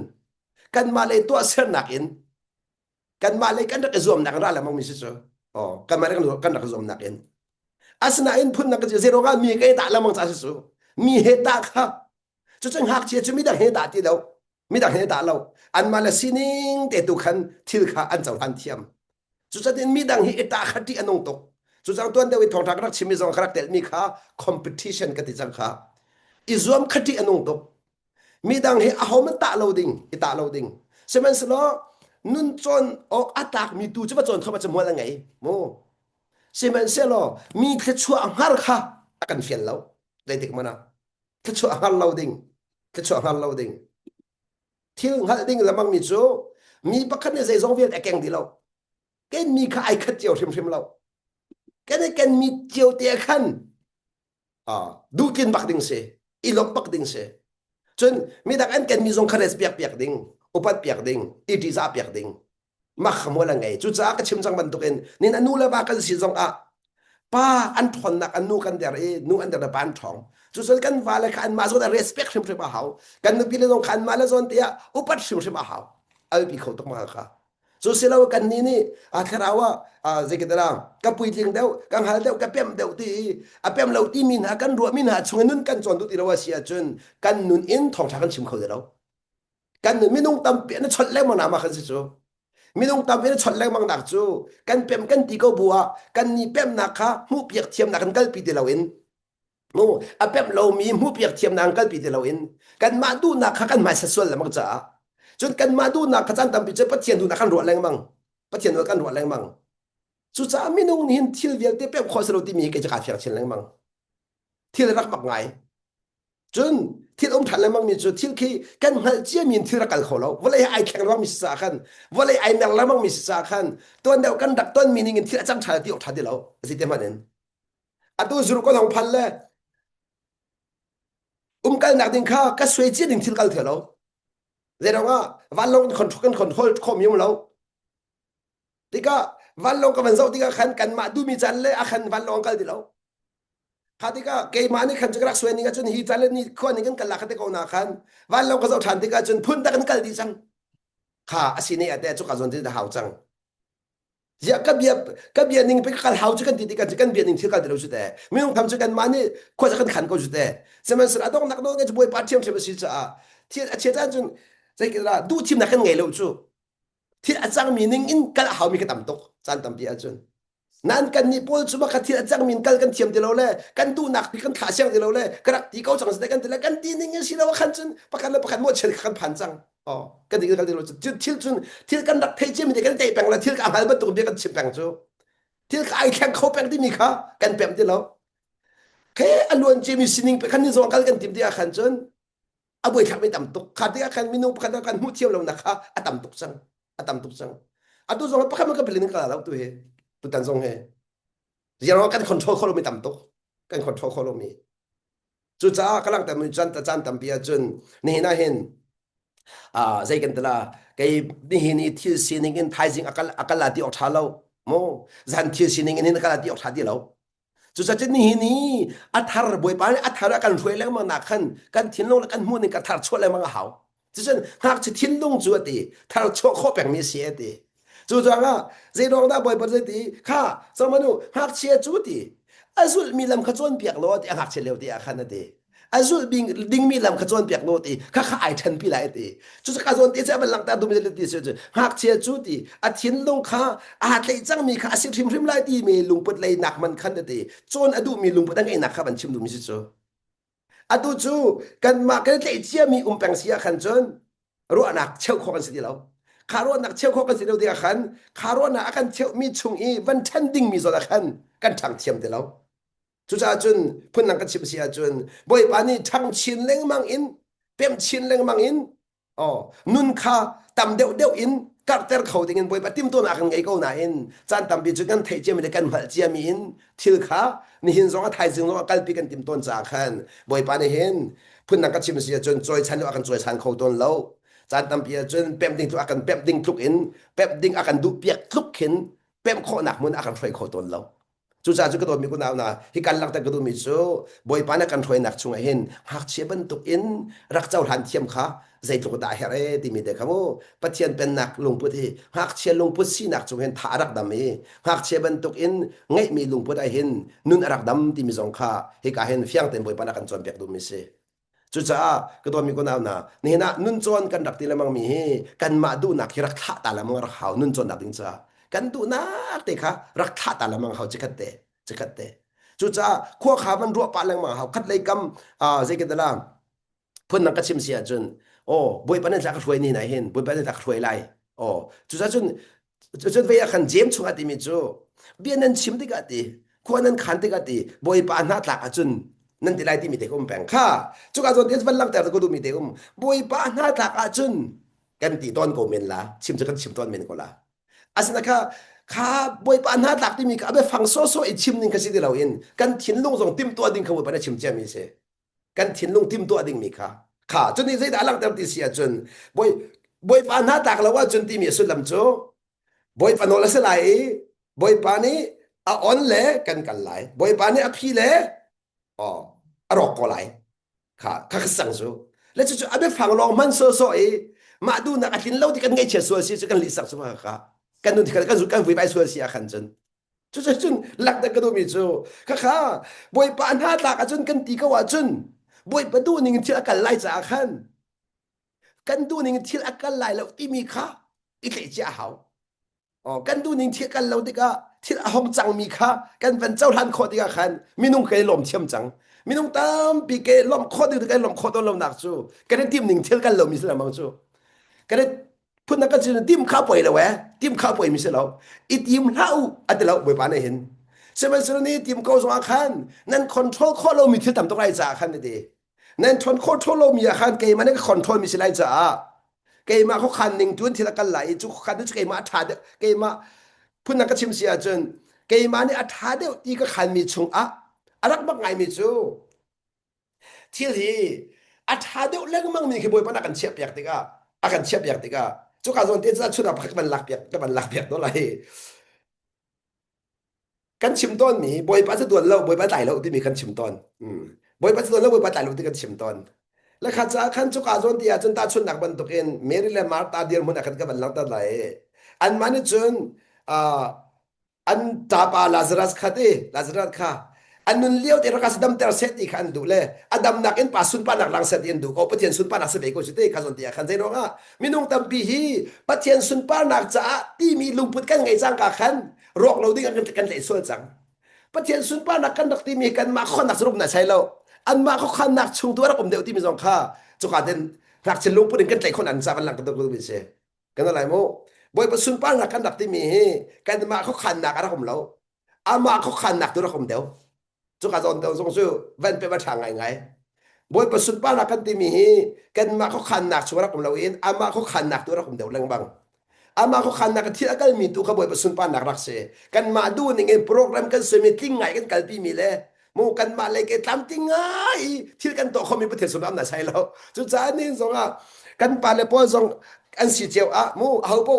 กันมาเลยตัวเสียนักอินกันมาเลยกันดักรวมนักร้านแล้วมังมีสิจูกันมาเลยกันดักรวมนักอินอาสนะอินพุ่นนักจะเซโรกันมีเกยตาแล้วมังจะสิมีเหตุค่ะจะจังหักเชียจะมีดังเหตุที่เรามีดังเหตุเราอันมาละสินิงแต่ตุคันทิลค่ะอันเจ้าทันเทียมจะจะมีดังเหตุขัดที่อันนงตกจะจังตัวเดียวทองทักรักชิมิจงครักแต่มีค่ะ competition กันที่จังค่ะอิจวมขัดที่อันนงตกมีดังเหตุเอามันตาเราดิ่งตาเราดิ่งใช่ไหมสโลนุ่นจนออกอัตากมีตูจะมาจนเข้ามาจะมัวละไงโมใช่ไหมเสโลมีแค่ชั่วหารค่ะอากันเฟียนเราได้ติกมานะแค่ชั่วหารเราดิ่งแค่ชั่วหารเราดิ่งที่หัดดิ่งแล้วมังมีโจมีปักขันในใจซองเวียนแต่แกงดีเราแกมีข้าไอ้ขัดเจียวเทียมเราแกมีเจียวเตียขันดูกินปักดิ่งเสอีลบปักดิ่งเสจนมีดักอันแกมีซองคาเรสเปียกดิ่งอุปัดเปียกดิ่งอีดีซาเปียกดิ่งมักขโมยละไงจุดจ้าก็ชิมจังบันตุกินนี่นันนูละบากันสิซองป้าอันทนนักอันนูกันเดรนูอันเดรบานทองจุดส่วนกันว่าเลยกันมาส่วน respect ชิมชิมมาหากันนึกพิเลงกันมาแล้วส่วนเตียอุปัตชิมชิมมาหาเอาปีเขาต้องมาค่ะจุดเสร็จแล้วกันนี่คราวจะกินอะไรกับปุยทิ้งเดียวกันหาเดียวกับเปี่ยมเดียวที่เปี่ยมเราที่มีหากันรัวมีหาช่วงนั้นกันจนตุติเราว่าเสียจนกันนุนอินทองชากันชิมเขาเดียวกันนุนไม่ต้องตำเปี่ยนชดเล่มมาหนามากันสิจูมีต้องตามเป็นชดแรงบางนักจูกันเปมกันตีก็บัวกันนี่เปมนักค่ะมูเปียกเทียมนักกันกัลปีเดลาวินมูเปมเรามีมูเปียกเทียมนักกัลปีเดลาวินกันมาดูนักค่ะกันมาเสส่วนละมักจ้าจนกันมาดูนักค่ะจันตามปีเจปะเทียนดูนักกันรัวแรงมังปะเทียนดูกันรัวแรงมังสุดท้ายมีน้องนี่ทิลเวียลเตเปมคอสโลติมีกิจการเฟียงเชนแรงมังทิลรักมักไงจนที่องค์ท่านแล้วมังมีจุดที่คือกันหัดเจียมีนที่รักกันเขาแล้วว่าเลยไอแข็งแล้วมีสาขันว่าเลยไอแมงแล้วมังมีสาขันตัวเดียวกันดักต้นมีนิ่งที่อาจารย์ชาติออกทัดดีแล้วสิเตมันเองอันตัวสุรก็ลองพันเลยกันนักดิ่งข้าก็สวยจีดิ่งที่กันเถอะแล้วเรียกว่าวันลงคอนโทรลข้อมีอยู่แล้วที่ก็ วันลงกับวันเสาร์ที่กันกันมาดูมีจันเลยอาคันวันลงกันดิเราคาติกาเกมานี่คันจะรักสวยนี่ก็จนฮีจันเลยนี่คนนี่กันกันละคาติกานาคันวันลงกับเสาร์ทันติกาจนพุ่นตะกันกันดิจังค่ะอาศินี่อาแต่จุกาจนที่จะหาวจังอย่ากับเบียนิ่งไปกันหาวจุกันติกันจะกันเบียนิ่งที่กันเดี๋ยวสุดแต่ไม่ต้องทำจุกันมานี่ควรจะกันขันก็สุดแต่สมัยสระต้องนักโน้นก็จะบวยปาร์ตี้มเชื่อสิจ้าที่เชื่อจันจนใจกันละดูทีมนักกันไงเราจู่ที่อาจารย์มีนิ่งอินกันหาวมีกันต่ำตกจันต่ำปีอาจารย์นั่นกันนี่พูดสุภาพที่อาจารย์มีกันเทียมเดียวเลยกันดูนักพิกันขาเสียงเดียวเลยกระตีเขาจังสเตกันเดียวกันตีนิ่งสิเราขันจนประกันหมดเฉลี่ยกันผ่านจังอ๋อกันดีกันเดียวจุดที่จนที่กันรักเทจิมที่กันใจแปลงละที่กันอาหารมันตุกเดียวกันชิมแปลงจู่ที่กันไอแข่งเขาแปลงที่มีค่ะกันแปลงที่เราแค่อล้วนเจมีสินิ่งไปขันนี่ส่งกันทีมที่อาขันจนเอาไปขับไม่ต่ำตกขาดที่อาขันมีนุ่มขันกันหูเที่ยวเรานะคะต่ำตกจังต่ำตกจังตัวส่งประคับมันก็เป็นเรื่องกันแล้วตัวเฮตัวตันส่งเฮอย่างเราการคอนโทรลเขาไม่ต่ำตกการคอนโทรลเขามีจุดจ้ากำลังแต่มือจันต่ำเปียจนนี่น่าเห็นใจกันตละไอ้นี่นี่ที่สิ่งนี้ไทยจริงอักลาที่ออกท่าเราโมจันที่สิ่งนี้อักลาที่ออกท่าที่เราจุดจ้านี่อัฐารบวยปานอัฐารกันช่วยแล้วมันนักขันกันทิ้งลงแล้วกันมุ่งในกันทาร์ช่วยแล้วมันหาวจุดจ้าหากจะทิ้งลงจุดที่ทาร์ช่วยข้อแบ่งมีเสียดีจุดจ้าก็ใจรองได้บ่อยประเดี๋ยวข้าสมมติหากเชียจุดที่อาสุมีลำขจรเปียกโลดหากเชียเร็วที่อาคันนั่นเองอาสุดิงมีลำขจรเปียกโลดที่ข้าไอทันปีไรที่จุดขจรที่จะเป็นหลังตาดูมีเลยที่สุดหากเชียจุดที่อาทินลงข้าอาจเลยจังมีข้าสิริมไรที่มีลุงปุดเลยหนักมันขันนั่นเองจนอดูมีลุงปุดตั้งไงหนักข้าบันชิมดูมีสิจูอดูจูกันมากันเลยเชียมีแปงเสียขันจนรู้หนักเชี่ยวข้อกันสิเดียวคารวนักเชี่ยวข้อกันสิเดียวที่อาคันคารวนักอากันเชี่ยวมีชงอีวันทันดิ้งมีส่วนอาคันกันทางเทียมเดียวจุจาจุนพุ่นนังกันชิบเสียจุนบ่อยปานี้ทั้งชินเล็งมังอินเต็มชินเล็งมังอินอ๋อนุนคาตำเดียวอินกัดเตอร์เขาดิ่งบ่อยปาติมตัวนักไงก็น่าอินจานตำบิจุกันไทยเจมิเดกันมาเจียมีอินทิลคานี่หินสองไทยจึงสองกัลปีกันติมต้นจากขันบ่อยปานี้เห็นพุ่นนังกันชิบเสียจุนจอยชันอากันจอยชันเขาต้นแล้วจานตำเปียจุนเปมดิ่งทุกอากันเปมดิ่งทุกอินเปมดิ่งอากันดุเปียกทุกเห็นเปมข้อหนักมันอากันไฟเขาต้นแล้วจุจาจุกระโดดมีกุนาวนะฮิกันลักแต่กระโดดมีจูบ่อยปานกันถอยหนักชงเห็นหากเชียบันตุกอินรักเจ้าหันเทียมค่ะใจตุกตาเฮเรติมีเด็กขโมปะเทียนเป็นหนักลงพุทธิหากเชียลงพุทธิหนักชงเห็นทารักดำมีหากเชียบันตุกอินไงมีลงพุทธเห็นนุนรักดำที่มีสองค่ะฮิกาเห็นเฟียงเต็มบ่อยปานกันจวนเปียกดูมีเสจุจากระโดดมีกุนาวนะนี่นะนุนจวนกันดักตีละมังมีกันมาดูหนักรักท่าตาละมังรักเขานุนจวนดักดิงจ้ากันดูนักเตะค่ะรักท่าตาละมังเขาจะกันเตะจะกัดเตจุจ้าขั้วขามันรัวปะลังมาเฮาคัดเลยกำใจกันตะลามพุ่นนักกะชิมเสียจนโอ้บ่อยปานนั้นจักถวยนี่ไหนเห็นบ่อยปานนั้นจักถวยไลโอ้จุจ้าจนเวียคันเจมชงอะติมิจูเบียนั้นชิมติกะติขั้วนั้นขันติกะติบ่อยปานนาตากะจุนนั่นติไลติมีเตกุมแปงค่ะจุกะจนเดสบันลังแต่ก็ดูมีเตกุมบ่อยปานนาตากะจุนกันติต้นก็เมนละชิมจะกันชิมต้นเมนก็ละอาสนะคะข้าบ่อยปานหาตักที่มีก็เอาไปฟังโซอีชิมนึงก็สิได้เราเห็นกันทิ้นลงส่งติมตัวดิ่งเขาบ่ปานชิมเจมีเสกันทิ้นลงติมตัวดิ่งมีค่ะจนนี่ใจดาลังเต็มที่เสียจนบ่อยปานหาตักแล้วว่าจนที่มีสุดลำโจบ่อยปานอละสลายบ่อยปานนี้อ่อนแลกันหลายบ่อยปานนี้อภิแลอ๋ออรอกก็หลายค่ะสังโซแล้วจะเอาไปฟังลองมันโซมาดูนักทิ้นเราที่กันไงเฉยๆสิกันลิสักสมาค่ะกันนู่นที่กันสุกันวิไปสวยเสียขันจนจุนหลักแต่ก็ดูมีจูค่ะบ่อยปานหาตากจนกันตีก็ว่าจนบ่อยประดูนึงที่อากันไล่จากขันกันดูนึงที่อากันไล่แล้วที่มีค่ะอีกเจ้าเฮาอ๋อกันดูนึงที่กันเราที่ก็ที่ห้องจังมีค่ะกันเป็นเจ้าท่านโคติกาขันมีนุ่งเคยลมเทียมจังมีนุ่งตามปีเกลมโคติกาลมโคตลมหนักจูกันทีมนึงที่กันลมมีสลามังจูกันพุ่นนักจินติมข้าป่วยแล้วแหวติมข้าป่วยมีเสียแล้วอีติมเล่าอันเดียวบ่อยปานเห็นใช่ไหมส่วนนี้ติมเขาสองอาคารนั่นคอนโทรลข้อเรามีที่ต่ำตรงไรจ้าอาคารนี่ดีนั่นคอนโทรลเรามีอาคารเกมานี่ก็คอนโทรลมีสิไรจ้าเกมาเขาคันหนึ่งจุนที่ละกันไหลจุคันที่เกมาอัฐาเดเกมาพุ่นนักชิมเสียจนเกมานี่อัฐาเดียวที่ก็คันมีชงอะรักบักไงมีจูที่ที่อัฐาเดียวเรื่องมั่งมีคือบ่อยปานกันเชียบอยากติกาอากันเชียบอยากติกาจุกาจนเตจะชุดพักมันหลักเปียกก็มันหลักเปียกตัวไร kan chim ton mi boy pa sa tuan lo boy pa tai lo ti mi kan chim ton boy pa sa tuan lo boy pa tai lo ti kan chim ton la kha cha khan chu ka zon ti a chun ta chun nak ban to ken Maryland mar ta dir mun akhat ka ban lang ta lai an mani chun an ta pa Lazarus khate Lazarus kha anun liao te rakas dam ter set i khan du le adam nak en pa sun pa nak lang set in du ko pathian sun pa nak se be ko chite kha zon ti khan zai ro nga minung tam pi hi pathian sun pa nak cha ti mi lungput kan ngai chang ka khan rok lo ding kan le so chang pathian sun pa nak kan dak ti mi kan ma khon nak srup na sai lo an ma kho khan nak chung tu ra kom deu ti mi jong kha chu ka den rak chen lung put kan le khon an sa ban lang ka du bi se kan lai mo boy pa sun pa nak kan dak ti mi kan ma kho khan nak ra kom lo ama kho khan nak tu ra kom deu chu ka zon deu zong su van pe ba thang ngai ngai boy pa sun pa nak kan ti mi kan ma kho khan nak chu ra kom lo in ama kho khan nak tu ra kom deu lang bang ama kho khan nak thi akal mi tu kha boy pa sun pa nak rak se kan ma du ni nge program kan se mi ting ngai kan kal pi mi le mu kan ma le ke tam ting ngai thil kan to kho mi pa the sun am na sai lo chu cha ni zong a kan pa le po zong an si cheu a mu hau po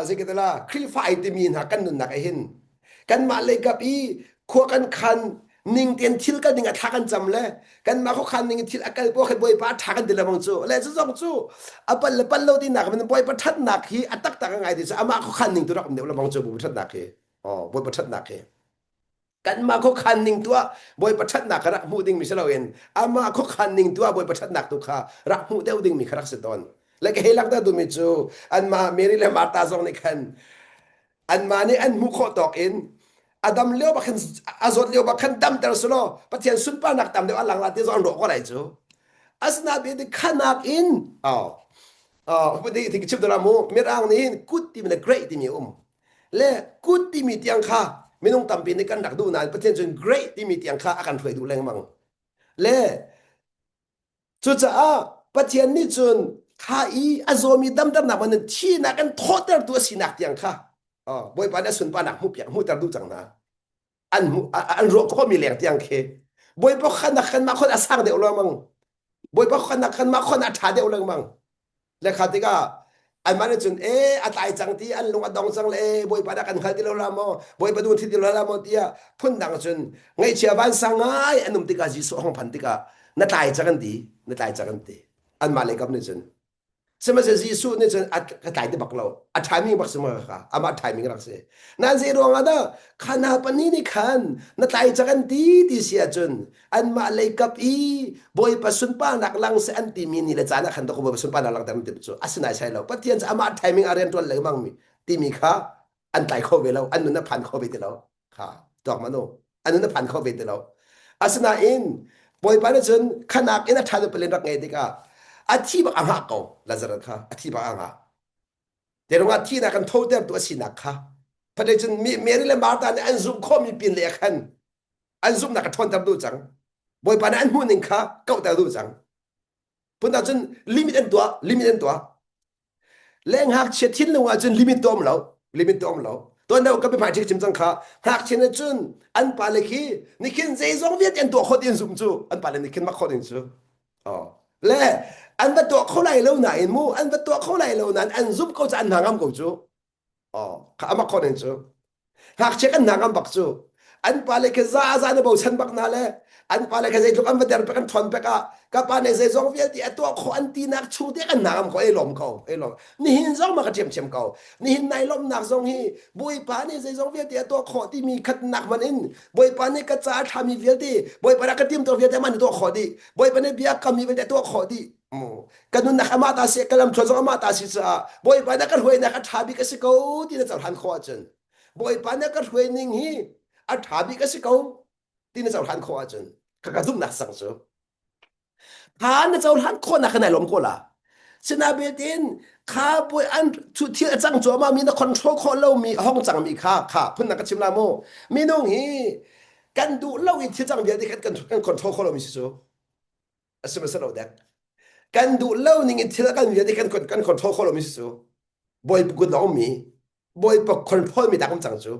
ze ke la khri fai ti mi na kan nun nak a hin kan ma le ka pi kho kan khan ning tian thil ka ning a tha kan cham le kan ma kho khan ning thil akal po khat boy pa tha kan dile bang chu le chu zong chu apal le pal lo ti nak man boy pa that nak hi atak tak ngai ti chu ama kho khan ning tu rak ne la bang chu bu that nak he boy pa that nak he kan ma kho khan ning tu boy pa that nak rak mu ding mi selo en ama kho khan ning tu boy pa that nak tu kha rak mu deu ding mi kharak se ton le ke helak da du mi chu an ma meri le ma ta zong ni khan an ma ni an mu kho tok in adam leo ba khan azot leo ba khan dam ter sulo pathian sun pa nak tam de alang la ti zon ro ko lai chu asna be de khanak in bu de ti chip da mo mirang ni kut ti me great ti mi le kut ti mi tiang kha minung tam pi ni kan dak du na pathian chun great ti mi tiang kha akan thoi du leng mang le chu cha pathian ni chun kha i azomi dam dam na man thi na kan thoter tu sinak tiang kha boy pa da sun pa nak mu piak mu tar du chang na an ro ko mi leng tiang ke boy pa khan ma khon asang de ulo mang boy pa khan ma khon a tha de ulo mang le khati ga an ma ne chun atai chang ti an lung adong chang le boy pa da kan khal ti lo la mo boy pa du thi ti lo la mo tia phun dang chun ngai chia ban sang ai anum ti ga ji so hong phan ti ga na tai chang ti an ma le kap ne chun sema se Jesu ne chen at tai de baklo a timing bak sema kha ama timing rak se nan ze ro nga da khana pani ni khan na tai chagan ti sia chun an ma le kap I boy pasun pa nak lang se an ti mi ni le chana khan to ko pasun pa nak lang dam ti chu asna sai lo patian ama timing aren tol le mang mi ti mi kha an tai kho ve lo an nu na phan kho ve te lo kha tok ma no an nu na phan kho ve te lo asna in boy pa ne chun khanak ina tha de pelen rak ngai de ka athi ba anga ko Lazarus kha athi ba anga derong athi na kan tho der tu sinak kha pade chen Mary le Martha ne an zum kho mi pin le khan an zum na ka thon tam du chang boy pa na an hu ning kha kau ta du chang pun da chen limit en tua leng hak che thin lo wa chen limit tom loตัวเราก็ไปผ่านที่จิมจังค่ะหากเช่นนั้นอันปาเลคีนี่คิดใจซองเวียดอันตัวคนเดียนซุ่มจูอันปาเลนี่คิดมาคนเดียนจูและอันว่าตัวเขาไหลแล้วนะอินมูอันว่าตัวเขาไหลแล้วนั้นอันซุ่มเขาจะอันหางามกูจูข้ามาคนเดียนจูหากเช็คอันหางามบักจูอันปาเลคีซาเนี่ยบอกฉันบักนั่นแหละอันปาเลคีใจลูกอันว่าเดินไปกันทนไปกับปาเนี่ยใจซองเวียดที่ตัวเขาอันตีนักชูเด็กอันหางามเขาลมเขานี่หินซองมากระเทียมเขานี่หินในลมหนักซองฮีบุยปาเนี่ยใจซองเวียดที่ตัวเขาที่มีขัดหนักมันอินบุยปาเนี่ยกระจายทำมีเวียดที่บุยปาเนี่ยกระเทียมตัวเวียดที่มันตัวเขาดีบุยปาเนี่ยเบียกมีเวียดตัวเขาดีกันนู้นนักมาตาเสียกันลำชนซองมาตาสิจ้าบุยปาเนี่ยก็รวยนักทาบิกสิเขาที่นั่นจะทันขวาจนบุยปาเนี่ยก็รวยนิ่งฮีอัฐาบิกสิเขาที่นั่นจะทันขวาจนก็กระดุมนักสังสูทานจะเอาทันคนนักขนาดลมก็ล่ะสนาเบตินข้าป่วยอันชุดที่จังจัวมามีนักคอนโทรลคนเรามีห้องจังมีข้าพุ่นนักชิมลาโมมีน้องฮีกันดูเราอีกที่จังเบียดกันคอนโทรลคนเรามีสิโซสมัยเราเด็กกันดูเรานี่ที่ละกันเบียดกันคอนโทรลคนเรามีสิโซบอยกุดเรามีบอยปกคอนโทรลมีดักจังจู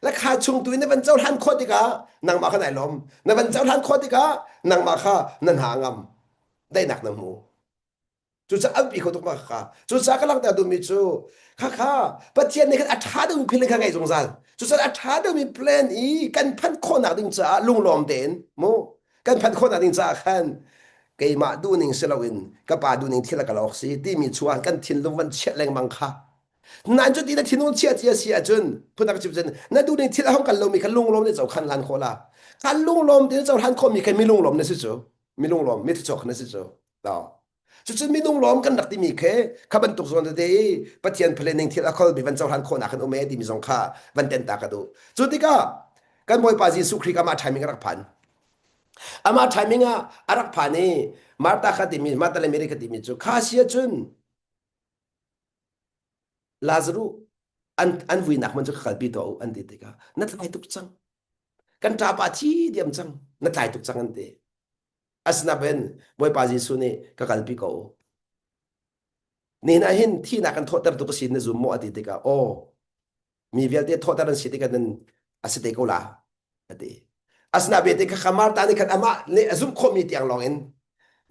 และข้าชงตัวในวันเจ้าท่านโคตรดีกานางมาขนาดลมในวันเจ้าท่านโคตรดีกานางมาข้านันหางำได้หนักน้ำหู จุจะอันปีเขาตุกมาค่ะจุจะกำลังแต่ดูมีจูค่ะประเทศนี้กันอัฐาดูมีเพลงข้างไงสงสารจุจะอัฐาดูมีเพลงอีกันพันคนหนักดึงจ้าลุงลอมเด่นโมกันพันคนหนักดึงจ้าขันเกี่ยมาดูนิ่งเสลวินกับป่าดูนิ่งที่ละกันออกสิที่มีชวนกันทิ้งลงวันเช็ดแรงมังค่ะนั่นจุดที่นั่นทิ้งลงเช็ดเสียจนพูดนักจิตจนนั่นดูนิ่งที่ละห้องกันลมมีกันลุงลมในเจ้าขันลันโคลากันลุงลมที่เจ้าขันคนมีใครมีลุงลมในสิจูมีลุงลมมีที่จอกในสิจูต่อจุดมีลุงล้อมกันนักที่มีแค่ขับันตุกส่วนเดียปะเทียนเพลนิงที่ละคนมีวันเจ้าหันคนนักนอุเมดีมีสงขาวันเต็นตากระดูจุดที่ก็กันมวยปาจีสุครีก็มาทายมิงรักพันอามาทายมิงอารักพันนี่มาตาคดีมีมาตาเลเมริคดีมีจุข้าเสียจุนลาซารูอันวินักมันจะขัดปีตัวอันดีติกานัทไลตุกจังกันตาปาชีเดียมจังนัทไลตุกจังอันเดasna ben boy paji suni ka kalpi ko ni na hin thi na kan thotar tu sin na zum mo ati tika o mi velte thotar an sitika den asite ko la ati asna be te ka khamar ta ni kan ama le zum khomi tiang long en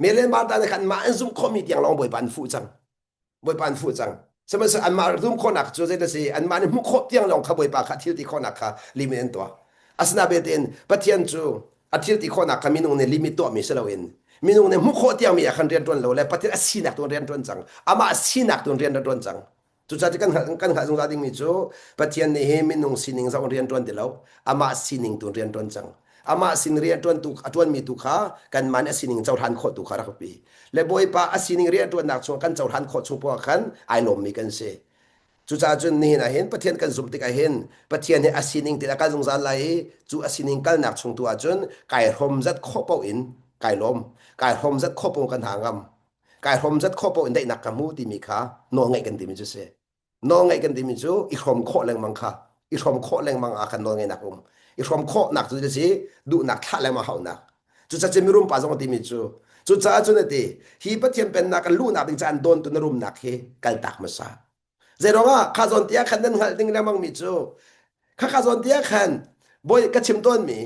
mele mar ta ni kan ma zum khomi tiang long boy pan fu chang sama sa an ma zum khonak chu je se an ma ni mu kho tiang long kha boy pa kha thil ti khonak kha limen to asna be ten pathian chu athil ti khona kaminung ne limit to mi selawin minung ne mu kho tiang mi akhan rian ton lo le patir asinak ton rian ton chang ama asinak ton rian ton chang chu cha kan kha jong ding mi chu pathian ne he minung sining sa rian ton de lo ama sining ton rian ton chang ama sin rian ton tu atwan mi tu kha kan man asining chau than kho tu kha ra pi le boy pa asining rian ton nak chu kan chau than kho chu po khan ai lom mi kan se chu cha chun ni na hen pathian kan zum tik a hen pathian he asining ti la ka jong zan lai chu asining kal nak chung tu a chun kai hom zat kho po in kai hom zat kho po kan hangam kai hom zat kho po in dai nak ka mu ti mi kha no ngai kan ti mi chu se no ngai kan ti mi chu i hom kho leng mang kha i hom kho leng mang a kan no ngai nak i hom kho nak chu se du nak tha le ma hau nak chu cha che mi rum pa jong ti mi chu cha chun ti hi pathian pen nak kan lu na ding chan don tu na rum nak he kal tak ma sa zeronga khazon tia khan den hal ding lamang mi chu khazon tia khan boy ka chim ton mi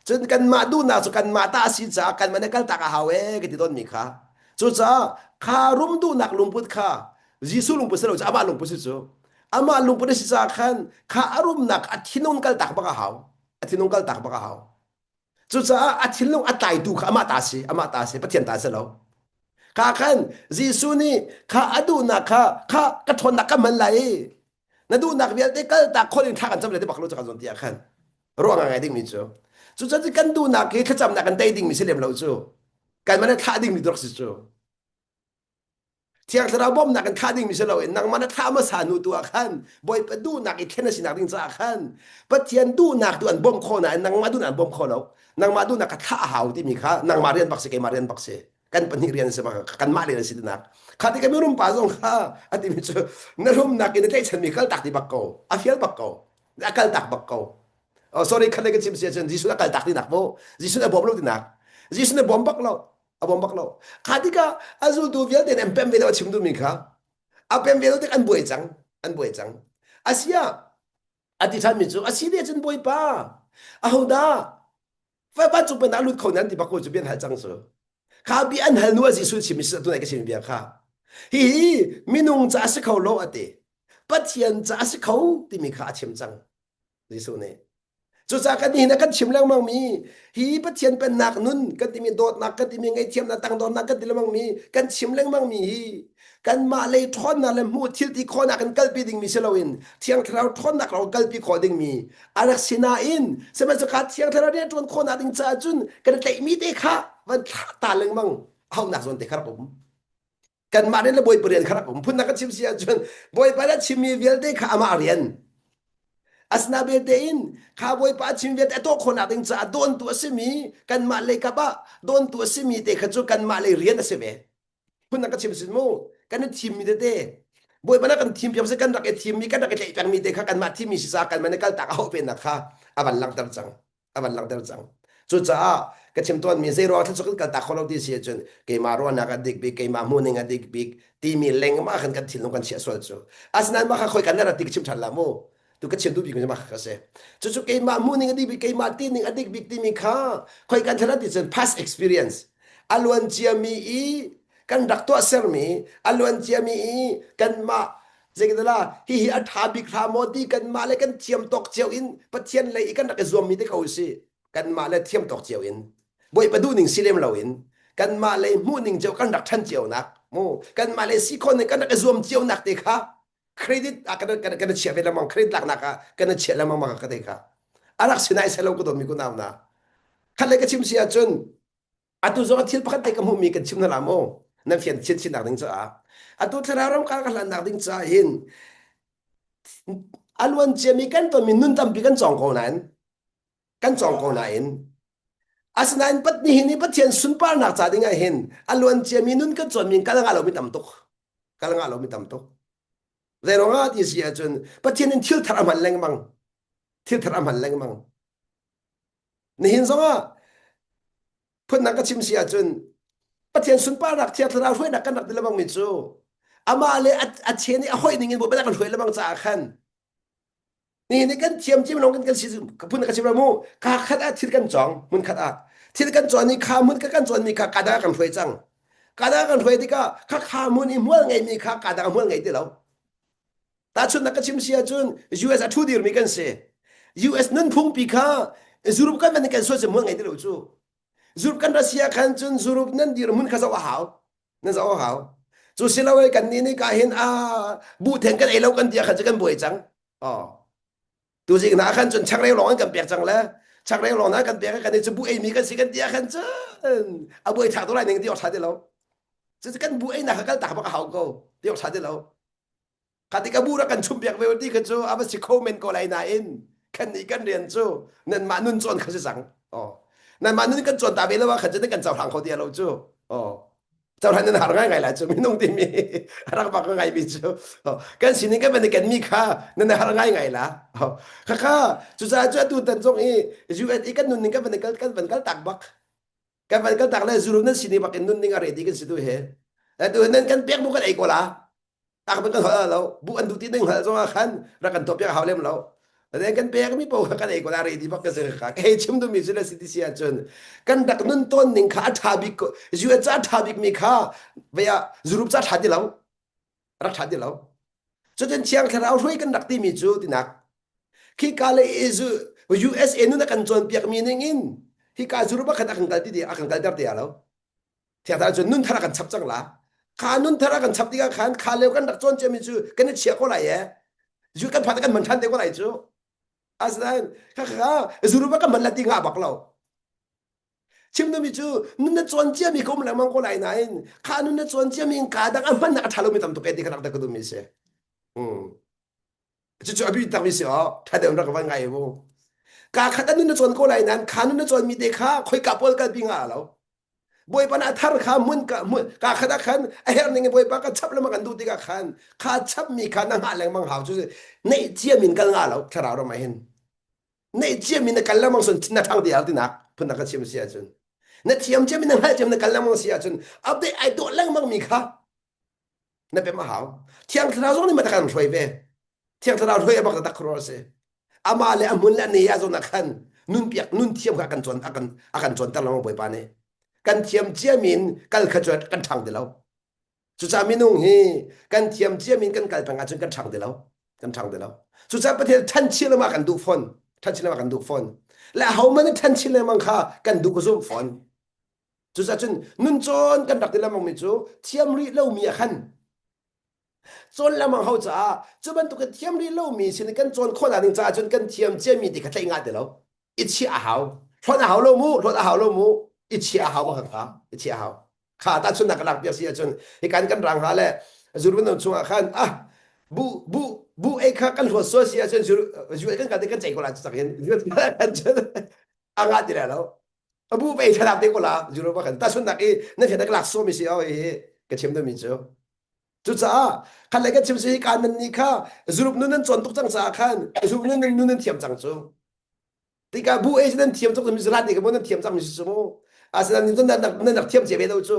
chun kan ma du na chu kan ma ta si cha kan man kal ta ka hawe ke ti ton mi kha chu cha kha rum du nak lum put kha jisu lum put se lo cha ama lum put si chu ama lum put si cha khan kha arum nak athinun kal tak ba ka haw athinun kal tak ba ka haw chu cha athinung atai tu kha ama ta si pathian ta se loข้าขันจีซูนี่ข้าอดูนักข้ากระทนนักกันมันไหลนั่นดูนักเวียนได้ก็ตาคนอื่นท่ากันจำเลยได้บอกรู้จักกันส่วนเดียวขันรู้ว่าไงดิ้งมิจูจู่ๆจะกันดูนักเขาจำนักกันได้ดิ้งมิเสลียมเราจู่กันมันท่าดิ้งมิดรกสิจู่เที่ยงเราบ่มนักกันท่าดิ้งมิเสลียวนักมันท่ามาสานุตัวขันบ่อยไปดูนักอีกแค่นั้นสินักดิ้งจ้าขันปะเทียนดูนักตัวอันบ่มโคนะนักมาดูนักบ่มโคแล้วนักมาดูนักท่าหาวที่มีข้านักมาเรียนบักเสกมาเรียนบักเสกันปนิเรียนสมัครกันมาเรียนสินักข้าที่กันไม่รู้ป่าจงข้าอันที่มิจูนั่นรู้นักกินได้ฉันมีกัลตักที่บักเกาอาเฟียลบักเกาอากัลตักบักเกาsorry ข้าได้กันชิมเสียฉันจิสุนักกัลตักที่นักโบจิสุนักบอมลูกที่นักจิสุนักบอมบักเราบอมบักเราข้าที่ก็อาจูดูเวียนเดินเป็นเวลาชิมดูมีข้าเป็นเวลาที่อันบ่อยจังอาเซียอธิษฐานมิจูอาเซียเดียฉันบ่อยป้าเอาด้าไฟบ้านจุเป็นนักลุดคนนั้นที่บักโกจะเป็นหายจังเสือข้าบีอันหันนัวจิสุชิมิสตัวไหนก็ชิมเบียข้าฮีมินุงจะสิเขาโลอติปัจเจียนจะสิเขาที่มีข้าชิมจังจิสุเนี่ยจุดจากกันนี่นะกันชิมแล้วมั่งมีฮีปัจเจียนเป็นนักนุ่นกันที่มีโดดนักกันที่มีไงเทียมนักตั้งโดดนักกันที่ละมั่งมีกันชิมแล้วมั่งมีกันมาเลยทอนนั่นแหละมูทิลที่คอนักกันกัลปีดิ่งมีเซลวินเที่ยงเราทอนนักเรากัลปีคอดิ่งมีอารักษินาอินสมัยสกัดเที่ยงเราเรียนจนคอนักดิ่งจ้าจุนกันเตะมีเตะข้าวันตาเล็งมั่งเอาหนักส่วนเตะครับผมกันมาเรียนแล้วบอยเรียนครับผมพูดนักกันชิมเสียจนบอยไปแล้วชิมมีเวลเตะข้ามาเรียนอัสนาเบเตอินข้าบอยไปชิมเวลแต่ตัวคนนักดิ่งจ้าโดนตัวสิมีกันมาเลยกับว่าโดนตัวสิมีเตะขจุกันมาเลยเรียนนะเสเวพูดนักกันชิมสิโมกันทีมมีเด้บ่อยมันกันทีมเพียงสักกันรักทีมมีกันรักใจจังมีเด้ค่ะกันมาทีมมีสิซากันมันกันตากเอาเป็นนะคะอบันลังเดจังจุดจ้าก็ชิมต้นมี0ถ้าสุกกันตากคนเราที่เสียจนเกมารอนักดิกบิกเกมามูนิงดิกบิกทีมีเล็งมากันกันทิ้งลงกันเสียส่วนจูอัสนั้นมาค่อยกันนั่นติกชิมทันละโมตุกชิมดูบิกจะมาค่ะเสจุดเกมามูนิงดิกบิกเกมาตีนิงดิกบิกทีมีค่ะค่อยกันทันติจน past experience อลวนเจียมีอี กันดักตัวเซลมีอลวนเจียมีกันมาเจกดลาฮิอัฐาบิคราโมดีกันมาเลยกันเทียมตกเจียวอินปะเทียนเลยกันดักซวมมีได้เขาสิกันมาเลยเทียมตกเจียวอินบ่อยปะดูหนิงสิเลมเราอินกันมาเลยมูหนิงเจียวกันดักทันเจียวนักมูกันมาเลยสิคนนึงกันดักซวมเจียวนักเด็กค่ะเครดิตกันเชียร์เวลามังเครดิตหลักนักกันเชียร์แล้วมังกันเด็กค่ะอารักสินายเซลล์ก็ต้องมีกุนาวนะคันเลยก็ชิมเสียจนอะตุจงทิลพักเด็กก็มีกันชิมนั่นละโมนั่นเพียงชินนักดิ้งจ้าอะตุทรารมกันกันนักดิ้งจ้าหินอลวนเจมีกันตัวมีนุ่นตำปีกันจองคนนั้นกันจองคนนั้นอาสนันปัตนี่หินปัตเทียนสุนปานักจ้าดิ้งไงหินอลวนเจมีนุ่นกันจวนมีกันงาเราไม่ตำตุกกันงาเราไม่ตำตุกแต่เราว่าที่เสียจนปัตเทียนทิลทรมันแรงมังทิลทรมันแรงมังนี่หินซะว่าเพิ่นนักก็ชิมเสียจนปัตเทียนสุนปานักเทียทราช่วยนักกันนักดิละมังมิจูอามาเลยอัดเชนี่ห้อยนี่เงินบ่เป็นนักช่วยละมังจ้าคันนี่ในกันเทียมจิ้มลงกันสิเพิ่นนักชิมละมูกาคัดอาทิตกันจองมันคัดอาทิตกันจองนี่คามุนกันจองมีกาดากันช่วยจังกาดากันช่วยที่ก็คามุนนี่มัวไงมีกาดามัวไงติแล้วตาชุนนักก็ชิมเสียจน US อะทูดีมีกันเส US นั้นพุ่งปีกายุโรปกันมันกันสวยมัวไงติแล้วจูยุโรปกันรัสเซียกันจนยุโรปนั้นดีมันเขาจะว่าหาวนั่นจะว่าหาวจูสิลาเวกันนี่ก็เห็นบูเทงกันไอ้เรากันเดียกันจะกันบ่อยจังอ๋อตัวจริงนะกันจนชักเร็วร้อนกันเปียกจังแล้วชักเร็วร้อนนะกันเปียกกันนี่จะบูไอ้มีกันสิกันเดียกันจังเอาบ่อยถักตัวไรนึงที่ออกชาได้แล้วจะกันบูไอ้นะกันตาบักหาวก็ที่ออกชาได้แล้วketika burak kan cumpiak bewati ke jo apa si komen ko lai nain kan ikan rian jo nan manun jon ka sang oh nan manun kan jon ta be la wa kan kan chao thang ko dia lo jo oh chao thang nan har ngai la jo mi nong ti mi rak ba ka ngai bi jo oh kan sin kan ben kan mi kha nan har ngai la oh kha chu sa chu tu tan jong e ju ikan nun ning kan ben kan tak bak kan ben kan tak la zuru nan sin ba kan nun ning are di kan situ he la tu nan kan pek bu kan ai ko la tak ben kanเราบุอันดูที่นึงหาจงคันรักกันตบยาเฮาเล่มเราแต่กันเปียกมีโปกันไอ้ก็ได้ดีบักก็สิค่ะเฮ้ชิมดูมีสิละสิติเสียจนกันดักนุ่นต้นนึงขาทาบิกยูเอจ้าทาบิกมีขาเวียจุรุปจ้าทาดิเรารักทาดิเราจนเชียงคราช่วยกันดักที่มีจูตินักขี้กาเลยUSA นู่นกันจนเปียกมีนึงอินขี้กาจุรุปกันอักกันที่ดีอักกันที่เดียวเราเทียบจนนุ่นทากันชับจังละขานุนทารากันชับที่กันขาเลวกันดักจนเจมิจูกันเชียก็ไหลอยู่กันพัดกันมันทันเด็กก็ไหลจูอาสนันข้าจุรุบกันมันละติงาบักเราชิมดูมิจูนุนจนเจมีก็มันละมังก็ไหลนายขานุนจนเจมีกาดังมันนักทารุมิตามตุกเอติกันนักตะกุดุมิเสจู่ๆอภิตามิเสอ๋อถ้าเดิมรักวันไงบ่กาขัดนุนจนก็ไหลนั้นขานุนจนมีเด็กข้าค่อยกลับปนกันปิงาเราบ่อยปานอาทารขามุนกะมุนกาขะคันไอ้นึงบ่อยปากะชับแล้วมันกันดูติกะคันขาชับมีคันหาแรงมังหาวจุในเจียมินกันงาแล้วทราเรามาเห็นในเจียมินกันแล้วมังสนนะทางเดียวตินักเพิ่นนักเชียมเสียจนในเจียมเจียมินหาเจียมกันแล้วมังเสียจนอัปเดตไอ้ตัวแรงมังมีค่ะนั่นเป็นมหาวเที่ยงทราจงนี่มาตะกันช่วยเวเที่ยงทราช่วยบักตะครอเสอามาเลยอมุนละนี่ยาจนนักคันนุ่นเปียกนุ่นเทียมกันจนอากันจนตะลงบ่อยปานนี้กันเทียมเจียมินกันขจวดกันทางเดียวสุจามินุงฮีกันเทียมเจียมินกันกันปังอาจนกันทางเดียวกันทางเดียวสุจาประเทศท่านชิลมากันดูฟอนท่านชิลมากันดูฟอนและเฮามันท่านชิลมังค่ากันดูกุซุฟอนสุจาจนนุนจนกันดักเดียวมังมิจูเทียมรีเล่ามีขันจนละมังเฮาจ้าจุบันตุกเทียมรีเล่ามีสินกันจนคนอันนึงจ้าจนกันเทียมเจียมินที่ขัดใจงานเดียวอิชิอาเฮาทนอาเฮาโลมูทนอาเฮาโลมู一起好嘛哈，一起好。卡达村那个那表示村，一看跟人下来，如果能从啊看啊，不哎看跟我说些村就跟跟这个来这边，啊伢子来了，不被他那这个啦，如果不看，但村那个那天那个拉说没事哦，个钱都没做。就是啊，看那个就是一看你看，如果能转读张啥看，如果能添张做，这个不哎能添做的没事啦，这个不能添张没事什么。อาสนันนี่นั่นนักเทียมเจเวโดจู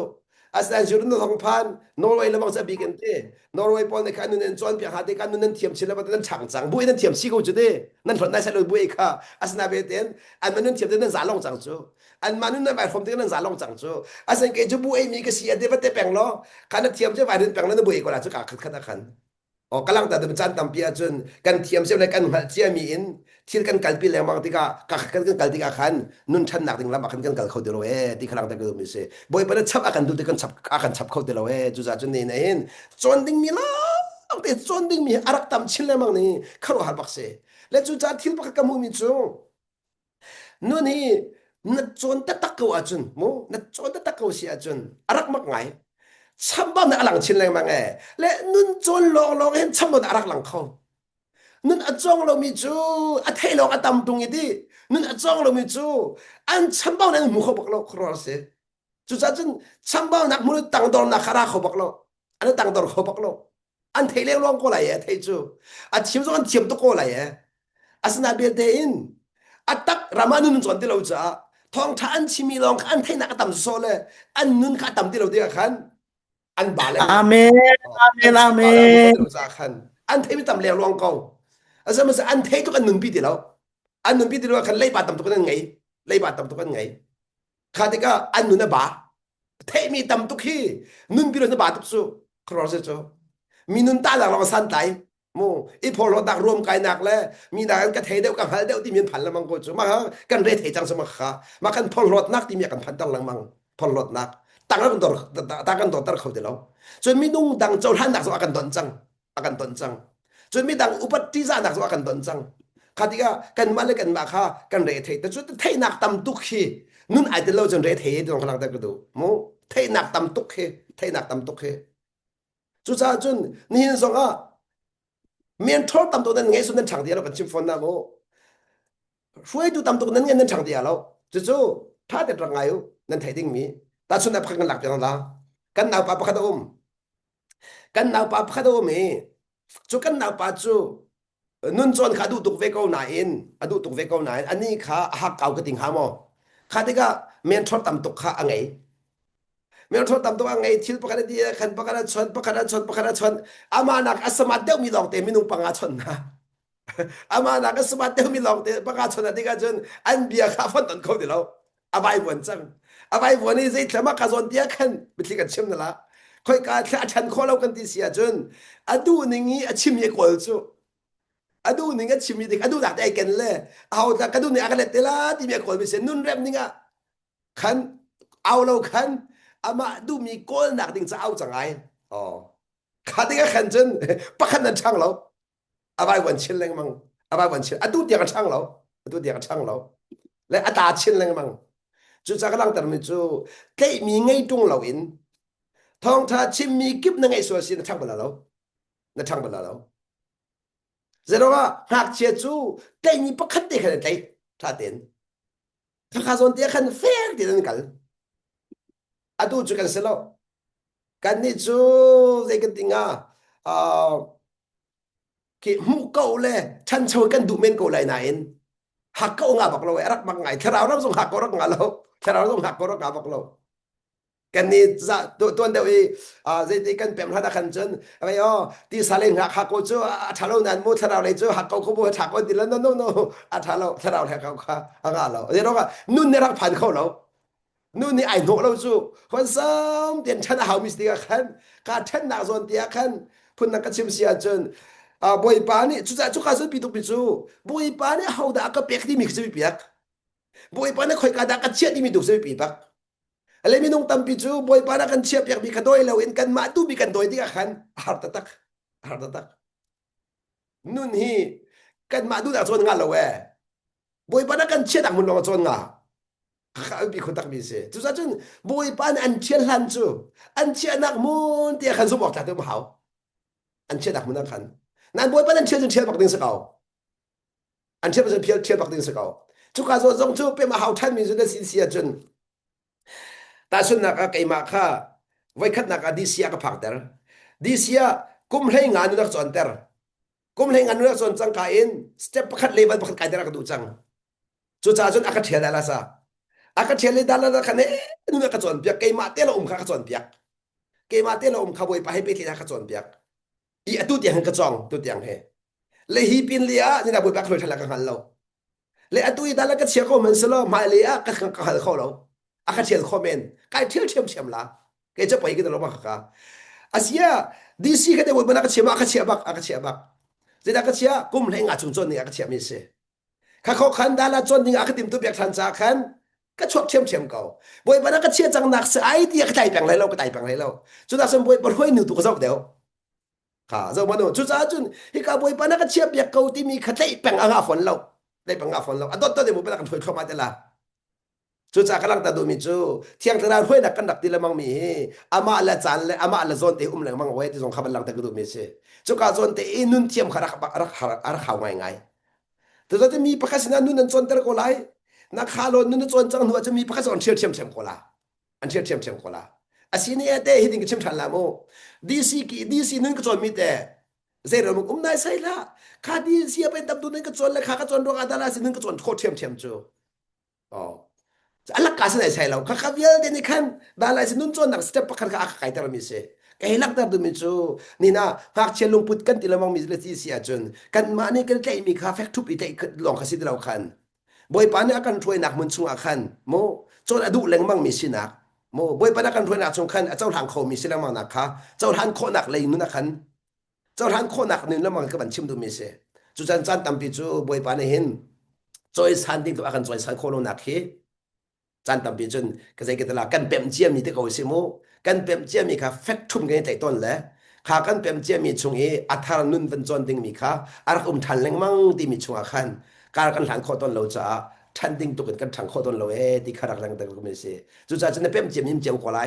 aslan jurun long phan Norway lamang sa bigen te Norway pon ne kan nen chon pi ha te kan nen thiam chila ba nan chang chang bui nan thiam si go chu de nan thon nai sa lo bui kha asna be ten an man nan thiam de nan za long chang chu an man nan ba khom te nan za long chang chu asan ke chu bui mi ke sia de ba te peng lo kan thiam je ba den peng nan bui ko la chu ka khat khat khan kalang ta dem chan tam pia chun kan thiam se le kan mal chia mi in thil kan kalpi le mang ti ka kan kal ti ka khan nun than nak ding lam kan kal khau de lo ti khalang ta ko mi se boi pa chap akan du te kan chap akan chap khau de lo chu za chun ni na in chon ding mi la te chon ding mi arak tam chil le mang ni kharo har bak se le chu za thil ba ka mu mi chu nu ni na chon ta tak ko a chun mo na chon ta tak ko si a chun arak mak ngai 참밤 알랑 칠랭망에 레 눈존 롱롱엔 참번 아락랑커 눈 아정로 미주 아 테일러 아담동이디 눈 아정로 미주 안 참밤에는 무허벅로 크로세 주자진 참밤 낙무는 땅돌 나가라 허벅로 안 땅돌 허벅로 안 테일러 롱고라예 테이주 아 팀송한 팀도 고라예 아스나비데인 아딱 라마누는 존딜로자 통타안 치미롱 안 테이나가 담소래 안눈 가담딜로디가 간 an ba le amen amen amen za khan an thei mi tam le long ko asama sa an thei to kan nun pi ti lo an nun pi ti lo khan lei ba tam to kan ngai lei ba tam to kan ngai kha ti ka an nun na ba thei mi tam to khi nun pi lo na ba tu su cross cho mi nun ta la lo san tai mo i pho lo dak rom kai nak le mi da kan ka thei deu ka hal deu ti min phan la mang ko chu ma kan re thei chang sama kha ma kan phol lot nak ti mi kan phan tal lang mang phol lot nak tăng nó còn ta cần tổ không thể lâu cho mình nung tăng châu han đặc số akan tuần trăng cho mình tăng upati ra đặc số akan tuần trăng khá thì cần mà lấy cần mà khá cần rẻ thếแต่cho thấy nạc tâm tục khi nun ai từ lâu cho rẻ thế trong khả năng ta cái đó mô thấy nạc tâm tục khi thấy nạc tâm tục khi cho cha cho nhìn xong à miền thor tâm tục nên nghe xuống nên chẳng đi đâu cần chim phun nào mô xuôi tu tâm tục nên chẳng đi đâu cho thà để rằng ai nên thấy tiếng mi ta sun na phakan lak la kan naw pa pakha kan naw pa pakha mi chu kan naw pa chu nun chon kha du tuk ve ko na in adu tuk ve ko na ani kha ha kaw ka ting ha mo kha ti ka men thot tam tuk kha angai men thot tam tuk angai thil pakha di khan pakha chon ama nak asmat deu mi long te minung panga chon na ama nak asmat deu mi long te panga chon na ti ka chon an bia kha fon ton ko di lo abai bon chang abai boni zai tlama ka zon dia khan bitli kan chim na la khoi ka thla chan kho lo kan ti sia chun adu ningi achim ye kol chu adu ninga chimi dik adu da dai ken le au da kadu ni akale tela ti me kol bi se nun rem ninga khan au lo khan ama du mi kol nak ding cha au changai kha dinga khan chun pakhan nan chang lo abai wan chin leng mang abai wan chin adu dia ka chang lo le ata chin leng mang chu cha lang tar mi chu kai mi ngai tung lo in thong tha chim mi kip na ngai so si na thang ba lo zero ga hak che chu kai ni pakhat te khan tai tha ten tha kha zon te khan fer ti nan kal adu chu kan se lo kan ni chu ze kan tinga ki mu ko le chan chho kan du men ko lai na in hak ko nga bak lo rak mak ngai thara ram song hak ko rak nga lo thara ram hak ko rak nga bak lo kan ni za tuan deu i zai ti kan pem hada khan chen ai ti saleng hak ko chu a thalo nan mo thara le chu hak ko bo thak ko ti la no a thalo thara le ka kha nga lo ze ro ga nun ne rak phan kho lo nun ni ai no lo chu hon sam tian chan ha mi sti ga khan ka then na zon tia khan phun na ka chim sia chen boi pa ni chu za chu ka su pi tu pi chu boi pa ni hau da ka pek ti mi chu pi pek boi pa na khoi ka da ka chia ti mi tu su pi pak ale mi nong tam pi chu boi pa na kan chia pek bi ka doi lo in kan ma tu bi kan doi ti ka khan har ta tak nun hi kan ma du da chon nga lo we boi pa na kan chia dak mun lo chon nga kha bi khu tak mi se chu za chun boi pa na an chia lan chu an chia nak mun ti khan su mok ta tu ma hau an chia dak mun na khan nan boi pa nan chia bak ding sa kaw an chia pa chia bak ding sa kaw chu ka zo zong chu pe ma hau than mi zu na si sia chun ta sun na ka kai ma kha vai khat na ka di sia ka phak ter di sia kum hlei nga nu nak chon ter kum hlei nga nu nak chon chang ka in step pakhat level pakhat kai der ka du chang chu cha chun aka thela la sa aka thele dala la khane nu na ka chon pyak kai ma te lo ka chon pyak เกมาเตลอมขบวยไปให้ไปที่นักจนเปียกอีตุเตียงกระจองตุเตียงเฮเลยฮีปินเลียนี่นะบวยปักเลยทะลักกันเราเลยอตุยดาละก็เชียก็มันสโลมาเลียก็กันเขาเราอาคาเชียคอมเมนไกเที่ยวเชียมละเกจะไปกันเราบ้างค่ะอาเซียดีซีก็ได้บวยมันก็เชียมาอาคาเชียบักจะได้ก็เชียกุมเลยงาจุนจนนี่อาคาเชียมิเสข้าเขาขันดาละจนนี่อาคาติมตุเปียกทันจากขันก็ชอบเชียมเก่าบวยมันก็เชียจังนักเสียไอเดียก็ไต่แปลงไรเราก็ไต่แปลงไรเราจุดนั้นสมบวยบรวยหนึ่งตัวก็ชอบเดียวค่ะสมมติจุดนั้นจุนที่ข้าบวยมันก็เชียเปียกเก่าที่มีขัดไต่แปลงอ่างฝนเราได้แปลงอ่างฝนเราอันต้นเดี๋ยวมันเป็นการถอยเข้ามาแต่ละจุดจากกำลังตาดูมีจูเที่ยงตระห้วยนักกันดักตีละมังมีอามาละจันเลยอามาละโซนเตอุ้มเลยมังไว้ที่สงครามบัลลังก์ตะกดูมีเสจุกาโซนเตอินุนเทียมขรักข่าวไงแต่จะมีประกาศนั้นนุนโซนเตระโกไลนักข่าวนุนโซนจังหัวจะมีประกาศอันเชื่อมโกลาอันเชื่อมโกลาอาศัยนี่เตหิดิงเชื่อมทันละโมดีซีนุนก็โซนมีแต่เซรมุนายใส่ละข้าดีซีเป็นตับดูนึงก็โซนและข้าก็โซนดวงอาดาลาสินึงก็โซนโคเชื่อมจูอ๋อAllah kasih saya lo kakavia deni kan dalai sinun chon nak step pakhan ka kai tar mi se kai lak tar du mi chu ni na hak chelung put kan tilamang mi le ti sia chun kan ma ni kan kai mi kha fek thup i tai long kha sid lo khan boy pa ne akan thoi nak mun chung akhan mo chon adu leng mang mi sinak mo boy pa akan thoi nak chung khan a chau thang kho mi silang mang nak kha chau than kho nak le nu na khan chau than kho nak ni la mang ka ban chim du mi se chu chan tam pi chu boy pa ne hin choi san ding to akan choi san kho lo nak heจันตำปีจนก็ใส่กันละกันเปมเจียมีที่เขาสิมูกันเปมเจียมีค่ะแฟกทุ่มกันในต้นแหละข้ากันเปมเจียมีชงเออัฐารนุนเป็นจนติงมีค่ะอารักทันแรงมั่งที่มีชงอาคันการกันหลังข้อต้นเราจะทันติงตุกันกันทางข้อต้นเราที่ขารักแรงแต่ก็ไม่เสียจุดจะจะในเปมเจียมีเจียวกว่าไร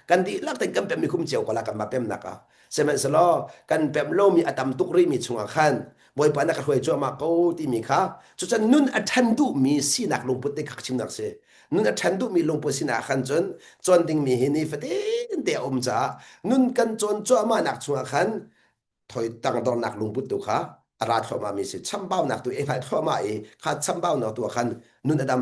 กันที่ลักแต่กันเปมมีคุ้มเจียวกว่าละกันมาเปมนักอ่ะเสมัยสลอกันเปมโลมีอัตมตุกรีมีชงอาคันบอยปานักรวยจัวมาเขาที่มีค่ะจุดจะนุนอัทันดุมีสีนักลงพุทธขักชิมนักเสียนุนอัทันดุมีลงพุทธสินาขันจนดิ่งมีหินีฟเดนเดียอมจ้านุนกันจนจัวมานักชงอาคันถอยตั้งตอนนักลงพุทธตุค่ะอาราธมามีสิช้ำเบ้านักตัวเองให้ทมาขาดช้ำเบ้านักตัวขันนุนอดัม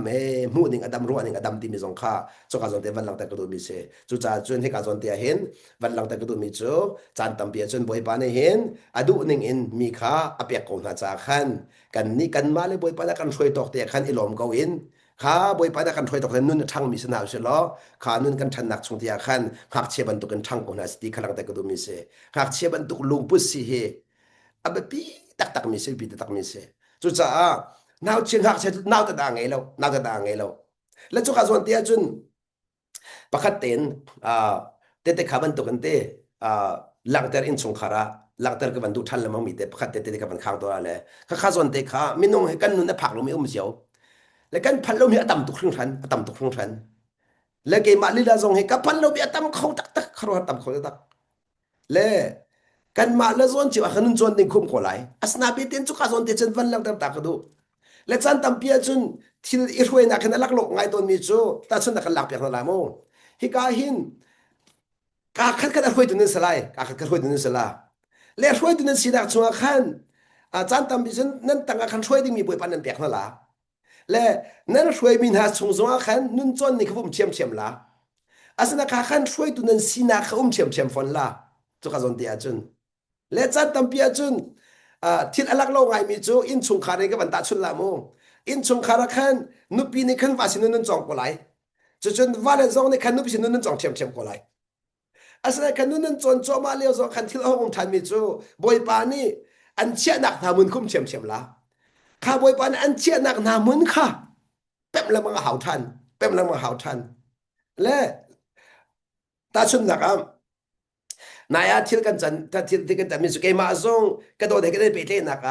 มูนิงอดัมรัวนิงอดัมที่มีสงค่าจุกาจนเตวันหลังแต่กระดูมีเสจุจ่าจนให้กาจนเตียเห็นวันหลังแต่กระดูมีจูจานตั้มเปียจนบอยปานเห็นอดุนิงอินมีค่าอเปียกกงหาจากขันกันนี่กันมาเลยบอยปานกันช่วยตอกเตียขันอิหลอมเกาอินข้าบอยปานกันช่วยตอกแต่นุ่นทั้งมีสนาวเชลอข้านุ่นกันทันนักชงเตียขันหักเชบันตุกันทั้งกงหาสติขลังแต่กระดูมีเสหักเชบันตุลุงพุสิเฮอเบปีตักมีเสปีตักมีเสจุจ่านาวเชียงหักเชนาวตะดางไงแล้วนาวตะดางไงแล้วแล้วจุกาส่วนเตียจุนประคัดเต็นเตขับันตุกันเตหลังแต่อินสงขราหลังแต่กับบันตุทันละมังมีเตประคัดเตกับบันข้างตัวอะไรข้าส่วนเตข้ามินงให้กันนุนผักลงมีเสียวแล้วกันพันลงมีอตัมตุครึ่งทันอตัมตุครึ่งทันแล้วเกมาลิดาทรงให้กับพันลงมีอตัมเขาตักครอตัมเขาตักแล้วกันมาแล้วส่วนจิวขนุนส่วนติงคุมโคไลอัสนาเปตินจุกาส่วนเตจนวันหลังแต่ตักดูและจันตัมเปียจุนที่อิรวยนักนักหลอกไงตัวมีจูตาชุนนักหลักเปียกนั่นละโมฮิกาหินกาขัดกันรวยตัวนี้สลายกาขัดกันรวยตัวนี้สลายและรวยตัวนี้สินักชัวขันจันตัมเปียจุนนั่นต่างกันรวยที่มีบุญปันนั่นเปียกนั่นละและนั่นรวยมีหาชงสงขันนุ่นจนนี่เขาบุญเชียมละอาสนะกาขันรวยตัวนั้นสินักเขาเชียมฟอนละจุกาส่วนเตียจุนและจันตัมเปียจุนที่อลักโลกไงมีจูอินชงคาเรก็บันตาชุนละโมอินชงคาระคันนุปีนี่คันวาสินุนจองกว่าไหลจนวาเลซองนี่คันนุปีสินุนจองเชียมกว่าไหลอาศัยคันนุนจนจอมาเลียวซองคันที่เราองทันมีจูบอยปานี่อันเชี่ยนักนามุนคุ้มเชียมละข้าบอยปานี่อันเชี่ยนักนามุนค่ะเต็มแล้วมันหาวทันเต็มแล้วมันหาวทันและตาชุนนักนายที่กันจันที่กันจันมีสุเกมาซงกระโดดให้กันได้ไปเล่นนัก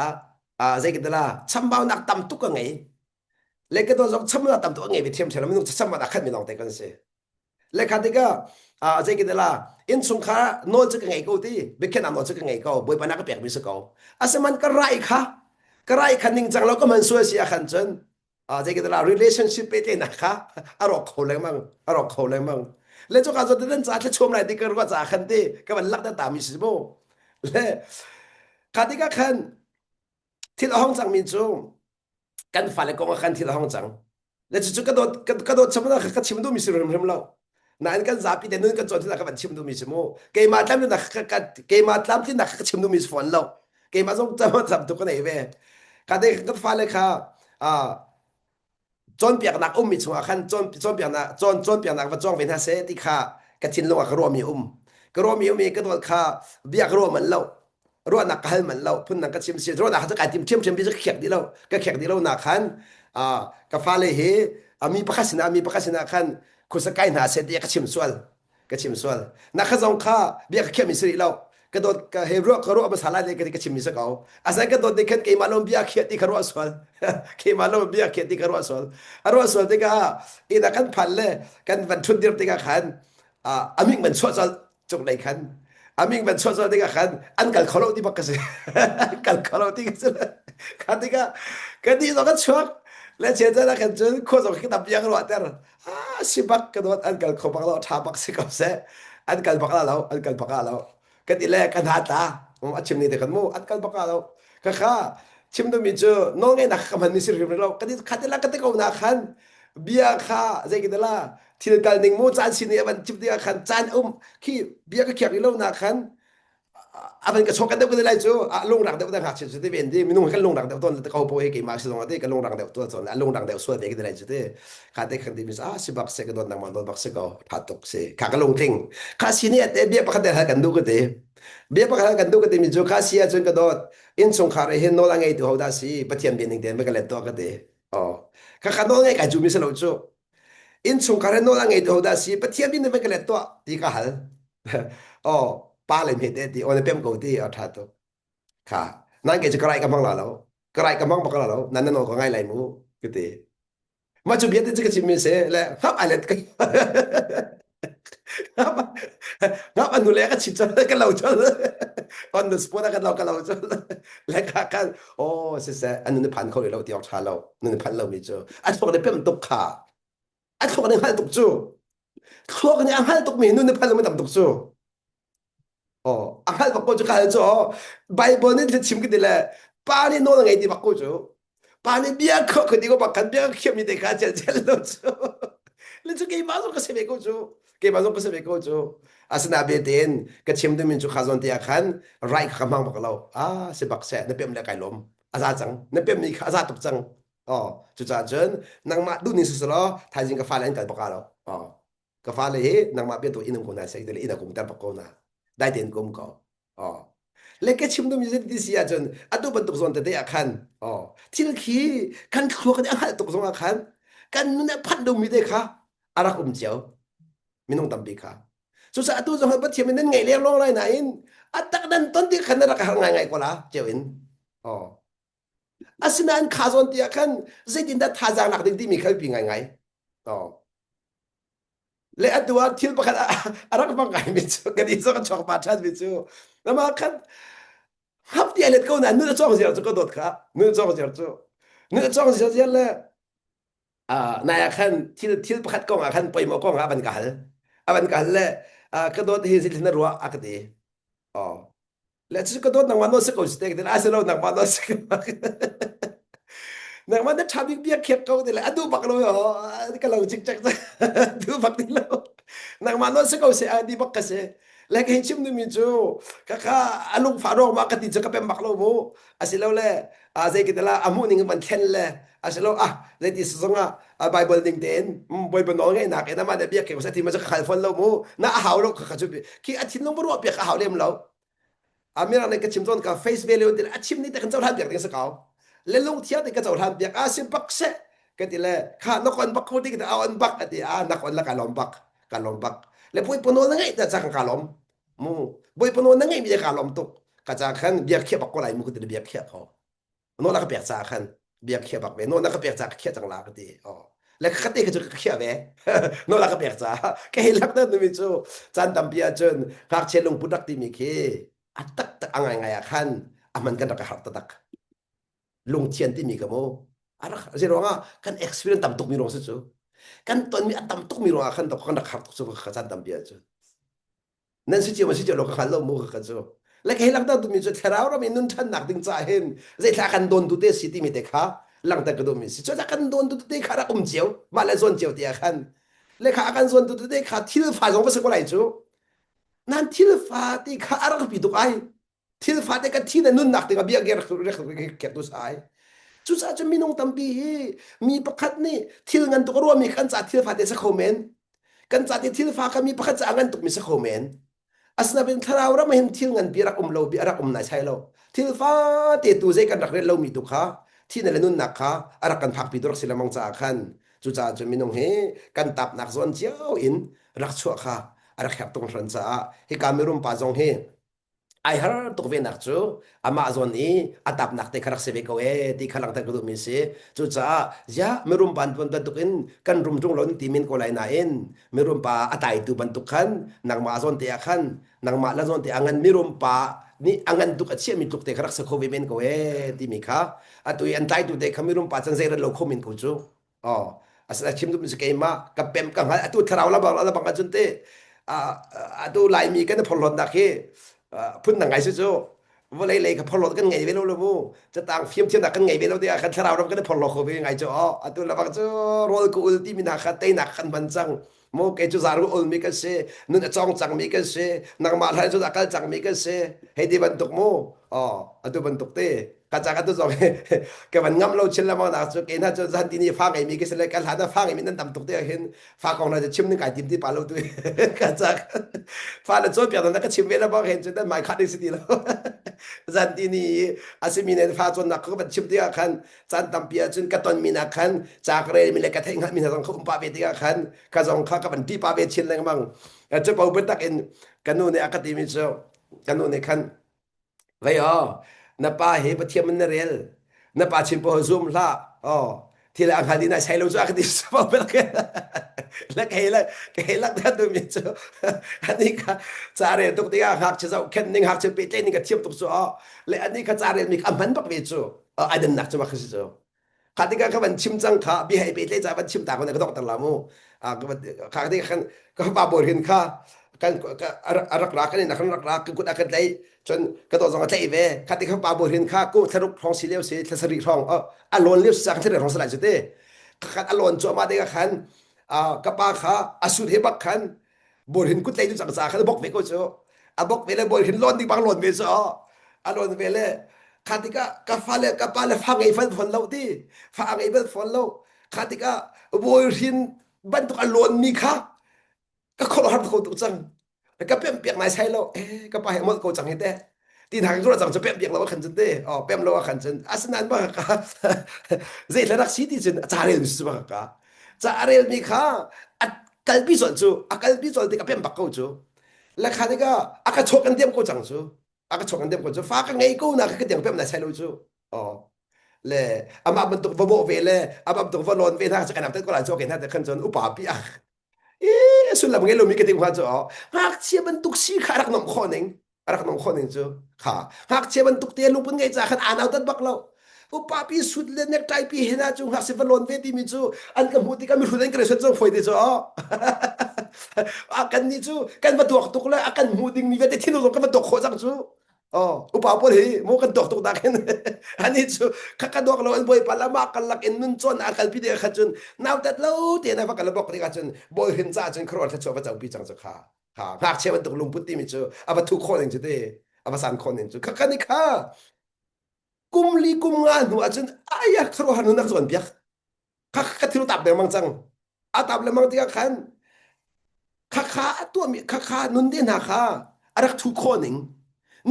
ใจกันละช้ำเบานักต่ำตุกไงเล็กกระโดดช้ำนักต่ำตุกไงไปเทียมเฉลิมนุษย์ช้ำมานักขันไม่ลองแต่กันเสียเล็กขันที่ก็ใจกันละอินสงขาโน้ตจะกันไงกูที่เบคแค่นำโน้ตจะกันไงกูบอยปานักก็เปียกมิสกูอาศัยมันก็ไรค่ะก็ไรขันนิ่งจังเราก็มันสวยเสียขันจนใจกันละ relationship ไปเล่นนะคะอารมณ์เขาเลยมั่งอารมณ์เขาเลยมั่งแล้วจุกาจนเดินจากที่ชมอะไรที่เกิดว่าจากขันที่ก็มันลักได้ตามมิสโบและขันที่ก็ขันที่เราห้องจังมีจูกันฝันเลยกองขันที่เราห้องจังแล้วจู่ๆกระโดดชมนะก็ชิมดูมิสเรื่องเรา nan kan zapi de nun kan chon thina ka ban chim du mi chimo ke ma tlam na ka ke ma tlam tin na ka chim du mi fon lo ke ma zong chama cham tu ko nei ve ka de ka fa le kha chon piak nak mi chunga khan chon piak na chon piak nak wa chong ven ha se ti kha ka thin lo ka ro mi ka ro mi ka do kha biak ro man lo ro nak ka hal man lo phun nak ka chim si ro na ha ka tim bi ka khek di lo ka khek di lo na khan ka fa le he mi pakasina khan ku sa kai na se ti ka chim swal na kha zong kha biak ka khemi sri lo ka do ka he ro ka ro ba sala de ka chim mi sa ka asa ka do de khat ke malom biak khet ti ka ro swal ke malom biak khet ti ka ro swal te ka ina kan phal le kan van thun dir te ka khan aming man swal chok lai khan aming man swal te ka khan an kal kholo ti bak ka se kal kholo ti ka se ka ti ka di zo ka chokและเชื่อใจนะกันจนคนสองคนตับยังรอดแต่สิบักกันว่าอันกันเขาบักเราทาบักสิกับเสอันกันบักเรากันทีแรกกันหาตาผมชิมนี่เด็กกันมูอันกันบักเราก็ข้าชิมดูมีเจอน้องไงนักมันนี่สิริเรากันที่ขัดละกันที่เขาหนักขันเบียข้าใจกินละที่กันหนึ่งมูจานสิเนี่ยมันชิมดีขันจานขี้เบียก็เขียนเราหนักขันaban ka chokan de ko lai chu long rang de da ha chu de ben de minung kan long rang de ton de ka po he ke ma si long de ka long rang de to ton long rang de so de ke de lai chu de ka de khan de mis si bak se ka don nang man don bak se ko tha tok se ka ka long ting ka si ne de be pa ka de ha kan du ko de be pa ka kan du ko de mi chu ka si a chun ka dot in chung kha re he no la ngai tu ho da si pathian bin ning de me ka le to ka de ka no ngai ka chu mi se lo chu in chung kha re no la ngai tu ho da si pathian bin me ka le to ti ka halป้าเลยมีแต่ที่โอเนเปียมกูที่เอาท่าตัวค่ะนั่นเกิดจะกระไรกำมังแล้วกระไรกำมังบอกแล้วนั่นนั่นก็ง่ายเลยมูก็ตีมาจุดเบียดที่จะชิมมีเสแล้วครับอะไรกันครับอันนู้นเลยก็ชิมจนกันเราจนตอนเดือดสปอร์ตกันเราจนแล้วกันโอ้เสียอันนู้นพันเขาเลยเราที่ออกชาเรานู้นพันเราไม่เจออันพวกนี้เป็นตกขาอันพวกนี้พันตกจู่พวกนี้พันตกมีนู้นพันเราไม่ต่ำตกจู่아칼 바꿔줘 가야죠. 바이번에 침게 될래. 빠니 노는 애디 바꿔줘. 빠니 미야커 그리고 막간 미야커 키웁니다. 가자 젤로죠. 레저 게임 마소 그 세베고죠. 게임 마소 그 세베고죠. 아스나베된 그 침드민 주 가존데 약한 라이 가망 먹으러 세박세 내 뺨내 가이롬 아자장 내 뺨이 아자 독장 주자전 낭마 눈이 스스로 타진 그 파렌 갈 바가로 그 파레 낭마 뼈도 있는 거나 세들 이나 공단 바꿔나ได้เด่นกลมก็และก็ชิมดูมีสิทธิ์เสียจนอัตุบันตุกซอนแต่ได้อาคันที่ละขี้กันครัวกันอาคันตุกซอนอาคันกันนั่นพันดูมีได้ค่ะอารักเจียวมีน้องตำบีค่ะสุดท้ายอัตุซอนบัดเทียมนั้นไงเลี้ยงร้องไรไหนอัตตักนั้นต้นที่ขันรักหางไงกว่าละเจียวอินอาสนันขาซอนที่อาคันเสียดินดัดท่าจางหนักที่มีใครปีไงและอันตัวที่ประกันอารักบังไงมิจูกันอีสก็ชอบมาชัดมิจูแล้วมาคันฮับที่อะไรก็นั่นนู่นจ้องเสียจุก็โดดค่ะนู่นจ้องเสียจุนู่นจ้องเสียเลยนายคันที่ประกันกองคันไปมากองบันกัลเลยก็โดดเฮซิลินรัวอักดีแล้วจุก็โดดนังวันโนสกุลสเต็กเดี๋ยวอาศัยเรานังวันโนสกุลนังมันจะทำอีกเบี้ยเขียบเขาเดี๋ยวดูบักเราก็เราจิกจักดูบักนี่เรานังมันนั่นสิ่งเขาเสียดีบักก็เสียแล้วก็เห็นชิมดูมิจูก็ข้าลุงฟาโรห์มากติดจะก็เป็นบักเราโมอาศัยเราเลยใจกินละอามุนิงมันเทนเลยอาศัยเราใจที่สุดงไบเบิลดิ้งเดนไบเบิลน้องไงนักเอ็นมาเดี๋ยวเบี้ยเขียบสักทีมันจะขายฟันเราโมน่าหาวเราก็ขาดจุดขี้อาทิตย์น้องบรัวเบี้ยหาวเลี้ยมเรามีอะไรก็ชิมต้นกับเฟซเวลิวเดี๋ยวชิมนี่แต่กันเจ้าท่านเบี้ยเดี๋ยวสักเขาเลลงเที่ยวที่กระเจ้าทำเบียกสิบักเสกันทีเลยข้านกอนบักคนที่กระเอาอันบักอันที่นักอนละกาลอมบักแล้วปุยปนวนนั่งไงแต่จากกาลอมมูปุยปนวนนั่งไงมีแต่กาลอมตุกกระจากขันเบียกเขียบักก็ไหลมูก็จะเบียกเขียเขาโน่นละก็เปียกจากขันเบียกเขียบักเวโน่นละก็เปียกจากเขียจังลากันทีแล้วก็ตีก็จะเขียเวโน่นละก็เปียกจากแค่เห็นลักนั้นมิจูจันตำเบียจนข้าเชลงปุดักที่มีเคอัตตักตักไงขันมันกันตักหักตักลงเทียนที่มีกับโมอะไรเรื่องว่ากัน experience ต่ำตุกมีรองสุดจูกันตอนมีต่ำตุกมีรองขันตกขันขัดตุกสุดขันต่ำเบียจูนั่นสิเจ้ามันสิเจ้าเราขันเราโมขันจูและแค่หลังจากตุมีจูเทราเรามีนุ่นชันหนักดึงใจเห็นใจถ้ากันโดนตุเตสิที่มีเด็กขาหลังจากก็โดนมีสิจะกันโดนตุเตขาระเจียวมาเลส่วนเจียวเดียขัน le kha akan zon tu de kha thil fa jong ba se ko lai chu nan thil fa ti kha ara pi tu ai thil fa te ka thi na nun nak te ga bia ger ke tu sai chu sa chu minung tampi hi mi pakhat ni thil ngan tu ro mi kan cha thil fa te sa khomen kan cha ti thil fa ka mi pakhat cha ngan tu mi sa khomen asna bin tharau ra ma hin thil ngan pi ra lo bi ra nai sai lo thil fa te tu ze kan rak re lo mi tu kha thi na le nun nak kha ara kan phak pi tu rak sila mong cha khan chu cha chu minung he kan tap nak zon chiao in rak chu kha ara khap tong ran cha he kamerum pa jong he ai har to ve nak chu amazon ni atap nak te kharak se ve ko e ti khalang ta gru mi se chu cha ya merum ban pon ta tukin kan rum tung lon ti min ko lai na en merum pa atai tu ban tu khan nang ma zon te khan nang ma la zon te angan merum pa ni angan tu ka che mi tuk te kharak se ko ve men ko e ti mi kha atu an tai tu te khamirum pa chan zera lo khomin ko chu asla chim tu mi se ke ma ka pem ka atu tharau la ba ka chun te atu lai mi kan phol lon da keพุ่นนังไงสู้ๆว่าเลยกับพอลดกันไงเวลาเราบูจะต่างฟิล์มเทียมดักกันไงเวลาเดียวกันถ้าเราก็ได้พอลดเขาไปไงจ้ะตัวเราบอกจ้ะโรลกูอุลติมินาคัตเตนักขันบันจังโมเกจูซารุอุลมิกันเสนุ่นจ้องจังมิกันเสนักมาลายจูดักกันจังมิกันเสให้ดีบันตุกโมตัวบันตุกเต้กระจากตัวสองแกมันงำเราเช่นละมั่งนะสุกี้น่าจะสันตินี่ฟังไอ้มีกันเสเลยกันหาแต่ฟังไอ้มีนั่นตำตุกเต้เห็นฟังของเราจะชิมนึงไก่ติมที่ปลาเราด้วยกระจากฟังแล้วโจ้เปียกตอนนั้นก็ชิมเวลาบ้างเห็นจนได้หมายคัดได้สิทีแล้วสันตินี่อาศัยมีในฟ้าจนนักก็เป็นชิมที่อาคันจันตำเปียจนกระตอนมีนักขันจากเรมีเล็กกระเทงมีนักของปาเวที่อาคันกระจงข้าก็เป็นที่ปาเวชินเลยมั่งจะเป่าเป็นตักเอ็นกันนู่นในอากาศมีเจ้ากันนู่นในขันไว้na pa he pathiam na rel na pa chim po zoom la thila ang hali na sai lo chu akdi sa pa la kela ta tu mi chu ani ka chare tuk ti hak che zau ken ning hak che pe te ning ka thiam tuk chu le ani ka chare mi ka man bak ve chu adan nak chu ba khisi chu khatika ka ban chim chang kha bi hai pe te cha ban chim ta ko na ka dok ta la mu khatika kan ka pa bor hin kha kan arak rak kan na kan rak rak ku akan daiจนกระโดดสองกระเทยเวคติเขาปาบุหินค่ากู้ทะลุท้องสีเลี้ยวสีทะสริท้องอารมณ์เลี้ยวสักทะเลท้องสลายจุดเต้ขัดอารมณ์จัวมาได้กับขันกระปาขาอสุดเฮบักขันบุหินกุดเลยจุจังสาขันบอกเวก็จ่อบอกเวเลยบุหินล้นที่บางล้นเวจ่ออารมณ์เวเลยขัดก็กระฟ้าเลยกระปาเลยฟังไอ้ฟันฝนเราที่ฟังไอ้ฟันฝนเราขัดก็บุหินบรรทุกอารมณ์มีค่าก็คนหัดคนตุจังแล้วก็เปียกๆนายใช้แล้วก็ไปหมดโกจังเฮ็ดแต่ตีทางตัวจังจะเปียกๆแล้วว่าคันจันเด้เปียมแล้วว่าคันจันอาสนันบ่กะเจละรักสิติจันจาเรลสิบ่กะจาเรลมีค่ากัลบิสอนจูกัลบิสอนติก็เปียมบักโกจูแล้วคันก็ก็ชกกันเตรียมโกจังจูก็ชกกันเตรียมโกจูฟ้าก็ไงกูนะก็เตรียมเปียมนายใช้แล้วจูle ama bentuk bobo vele ama bentuk volon ve tha kan amtet ko la jok hen ta kan jon upa pi sulam ngelo mi keting ha jo hak che bentuk si kharak nom khoning arak nom khoning jo kha hak che bentuk te lu pun ngai cha khan anau tat baklo upa pi sud le nek tai pi hena chu hak se volon ve ti mi chu an kam huti kam rulen kre so foi de jo akan ni chu kan ba tok tok la akan huding mi ve te thinu kan ba tok kho jang chu upa po he mo kan tok tok da ken ani chu kakadok lo boy pala makalak in nun chon akal pi de khachun naw tat lo te na fakal bok ri khachun boy hin cha chun khrol tha choba chau pi chang cha kha hak che ban tok lung putti mi chu aba thu khon eng chu de aba san khon eng chu kakani kha kumli kum nga nu achun aya khro hanu nak zon biak kha thiru tap de mang chang atap le mang ti khan kha tu mi kha nun de na kha arak thu khon eng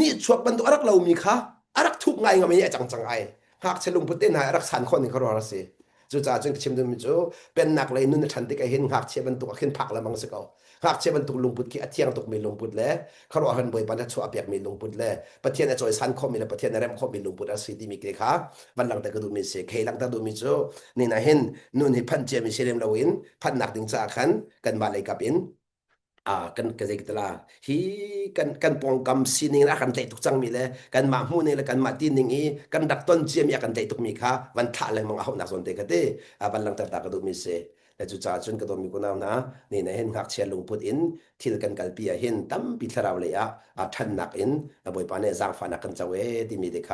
นี่ชวกบันตุอารักเรามีค่ะอารักทุกไงก็ไม่จังไอหากเชลุงพุทธนายอารักสันคนนี่เขารอละสิจู่จ้าจึงชิมดูมิจูเป็นนักเลยนุ่นฉันติกเห็นหากเชบันตุขึ้นผักละมังสกอหากเชบันตุลุงพุทธqui เที่ยงตุกมีลุงพุทธแล้วเขารอหันบ่อยปันชัวอเปียกมีลุงพุทธแล้วประเทศน่ะจอยสันคอมีแล้วประเทศน่ะแรมคอมีลุงพุทธอาศัยที่มีเกค่ะวันหลังแต่ก็ดูมีเสกหลังแต่ดูมีจูนี่น่ะเห็นนุ่นให้พันเจมีเชเลมลาวินพันนักดึงจ้าคันกันมาเลยกับอินkan kasi kitala hi kan pong kam sining akan tay tuk chang mi le kan ma mu ne le kan ma tin ning i kan dak ton chiam ya kan tay tuk mi kha wan tha le mong a hon nak son te ka te ban lang ta ka du mi se และจุจาจุนก็ต้องมีกุนาวนะนี่นะเห็นหักเชียลุงพุดอินทิลกันกัลปีเห็นตั้มปิทราวเลยทันนักอินบ่อยปานเนี่ยจางฟานักกันจะเวที่มีเด็ก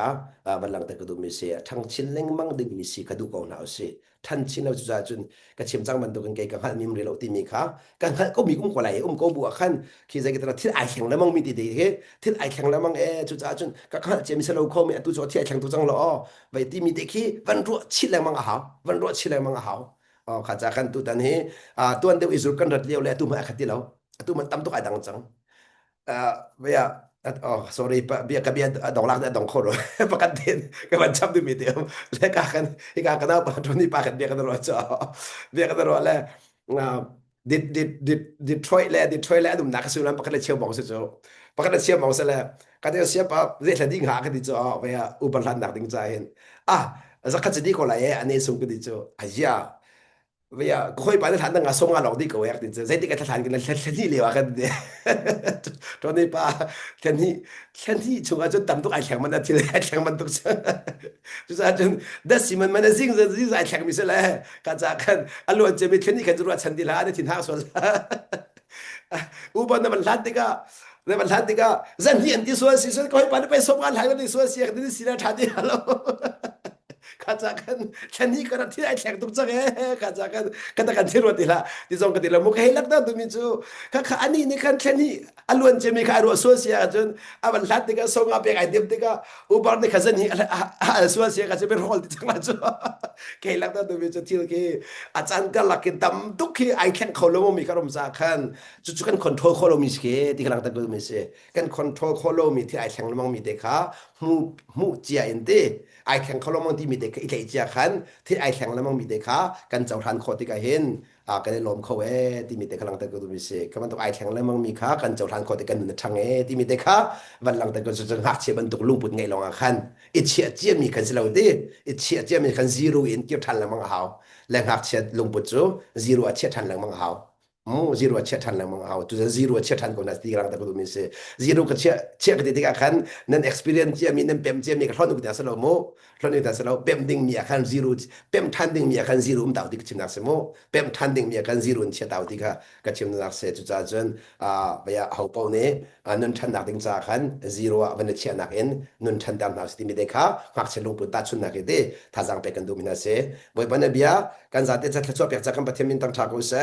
บัลลังตะกดูมีเสียทั้งชินเล็งมังดึงมีสิกระดูกเอาหนาวสิท่านชินเอาจุจาจุนกระชิมจังมันตัวกันเกกันหันมีมเรลที่มีกันก็มีกว่าไหลก็บัวขันคิดใจกันที่ไอแข็งแล้วมังมีดีๆเฮ้ที่ไอแข็งแล้วมังจุจาจุนกันเจมิสโลโคมีตุจอที่ไอแข็งตุจังล้อไว้ที่มีเด็กที่วันรัวชิแล้วมังหาววันรัวชิแล้วมังหาวข้าจะกันตุตันเฮตัวเดียวอิสุกันรัดเลี้ยวแล้วตุมาขัดที่เราตุมันตั้มตุกไอดังจังเบียsorry เบียกับเบียดองลักได้ดองโคโรประกันเด่นกับมันจับดูมีเดียวแล้วกันอีกกันเอาตอนนี้ปากันเบียกันรอจ่อเบียกันรอแล้วDetroit แล้วดุมนักสุนันประกันเชียวมองซะจ่อประกันเชียวมองซะแล้วกันเชียวปะเรื่องดิ่งหากันดิจ่อเบียอุบัติเหตุหนักดิ่งใจเห็นสักจะดีกว่าไรอันนี้ส่งกันดิจ่อไอ้ยาเวียก็ค่อยไปทางนั้นก็ส่งมาหลอกดีกว่าอยากดิจ่อใส่ที่กันทางกันที่เหลียวกันดิตอนนี้ป้าแค่นี้ช่วงจนตำตุกไอแข็งมันที่ไอแข็งมันตุกจุดจนดัชมันสิ่งที่ไอแข็งมีเสแล้วกันจากกันอารมณ์จะมีแค่นี้กันจะรู้ฉันดีละได้ทิ้งห้างส่วนอุบัติมันลัดติกาในมันลัดติกาจันที่อันที่ส่วนสิส่วนก็ให้ไปส่งงานหายวันที่ส่วนเสียกันที่สิละทันทีฮัลโหลข้าจากกันแค่นี้ก็ที่ไอแข็งตุกจังข้าจากกันกันที่รวดดีละที่ส่งกันดีละมุกให้ลักได้ตุมิจูข้าอันนี้นี่กันแค่นี้อารมณ์จะมีใครรู้ส่วนเสียจนมันลัดติกาส่งงานไปไอเดียมติกาอุบัติในข้าจันนี้ส่วนเสียก็จะเป็นโรลที่จังละจูแค่ลักได้ตุมิจูที่ที่อาจารย์ก็ลักกินตำตุกที่ไอแข็งเขาลงมีการรำจากกันจุดกันคอนโทรลเขาลงมีสเกที่กำลังตะกุมีเสกันคอนโทรลเขาลงมีที่ไอแข็งลงมีเด็กค่ะมูเจียอินเดไอแข็งเขาลงมีที่มีเด็กอีกเจียขันที่ไอแข็งลงมีเด็กค่ะกันเจ้าทันโคติกาเห็นกันได้ลมเขาที่มีเด็กกำลังตะกุมีเสก็มันต้องไอแข็งลงมีค่ะกันเจ้าทันโคติกันนึกทางที่มีเด็กค่ะวันหลังตะกุจะหักเชียบรรทุกลุงปุ่นไงลงขันอีเชียเจียมีกันสิเราดีอีเชียเจียมีกันซีโร่อินเกี่ยวทันละมังหาวแรงหักเชียลุงปุ่นจูซีโร่เชียทันละมังหาวซีโร่เชียทันละมังหาวตัวซีโร่เชียทันคนนั้นที่กำลังตะกุมีเสซีโร่ก็เชียกันที่กันนั่น experience เจียมีนั่นเปมเจียมีกันทอนอุตสาหสโลโมทอนอุตสาหสโลเปมดิ่งมีกันซีโร่เปมทันดิ่งมีกันซีโร่ดาวดิกชิมนักเสโมเปมทันดิ่งมีกันซีโร่เชียดาวดิกก็ชิมนักเสจุดจนไปเอาเป้าเนี่ยนั่นทันนักดิ่งจากกันซีโร่วันนี้เชียนักเอ็นนั่นทันดาวนักสติมีเด็กค่ะหักเชลุงปุ่นตัดชุนนักเด็กถ้าจังไปกันดูมินาเสบ่อยปานเบียกันจัดจะทดสอบอยากจะกันประเทศมินตั้งชากุเส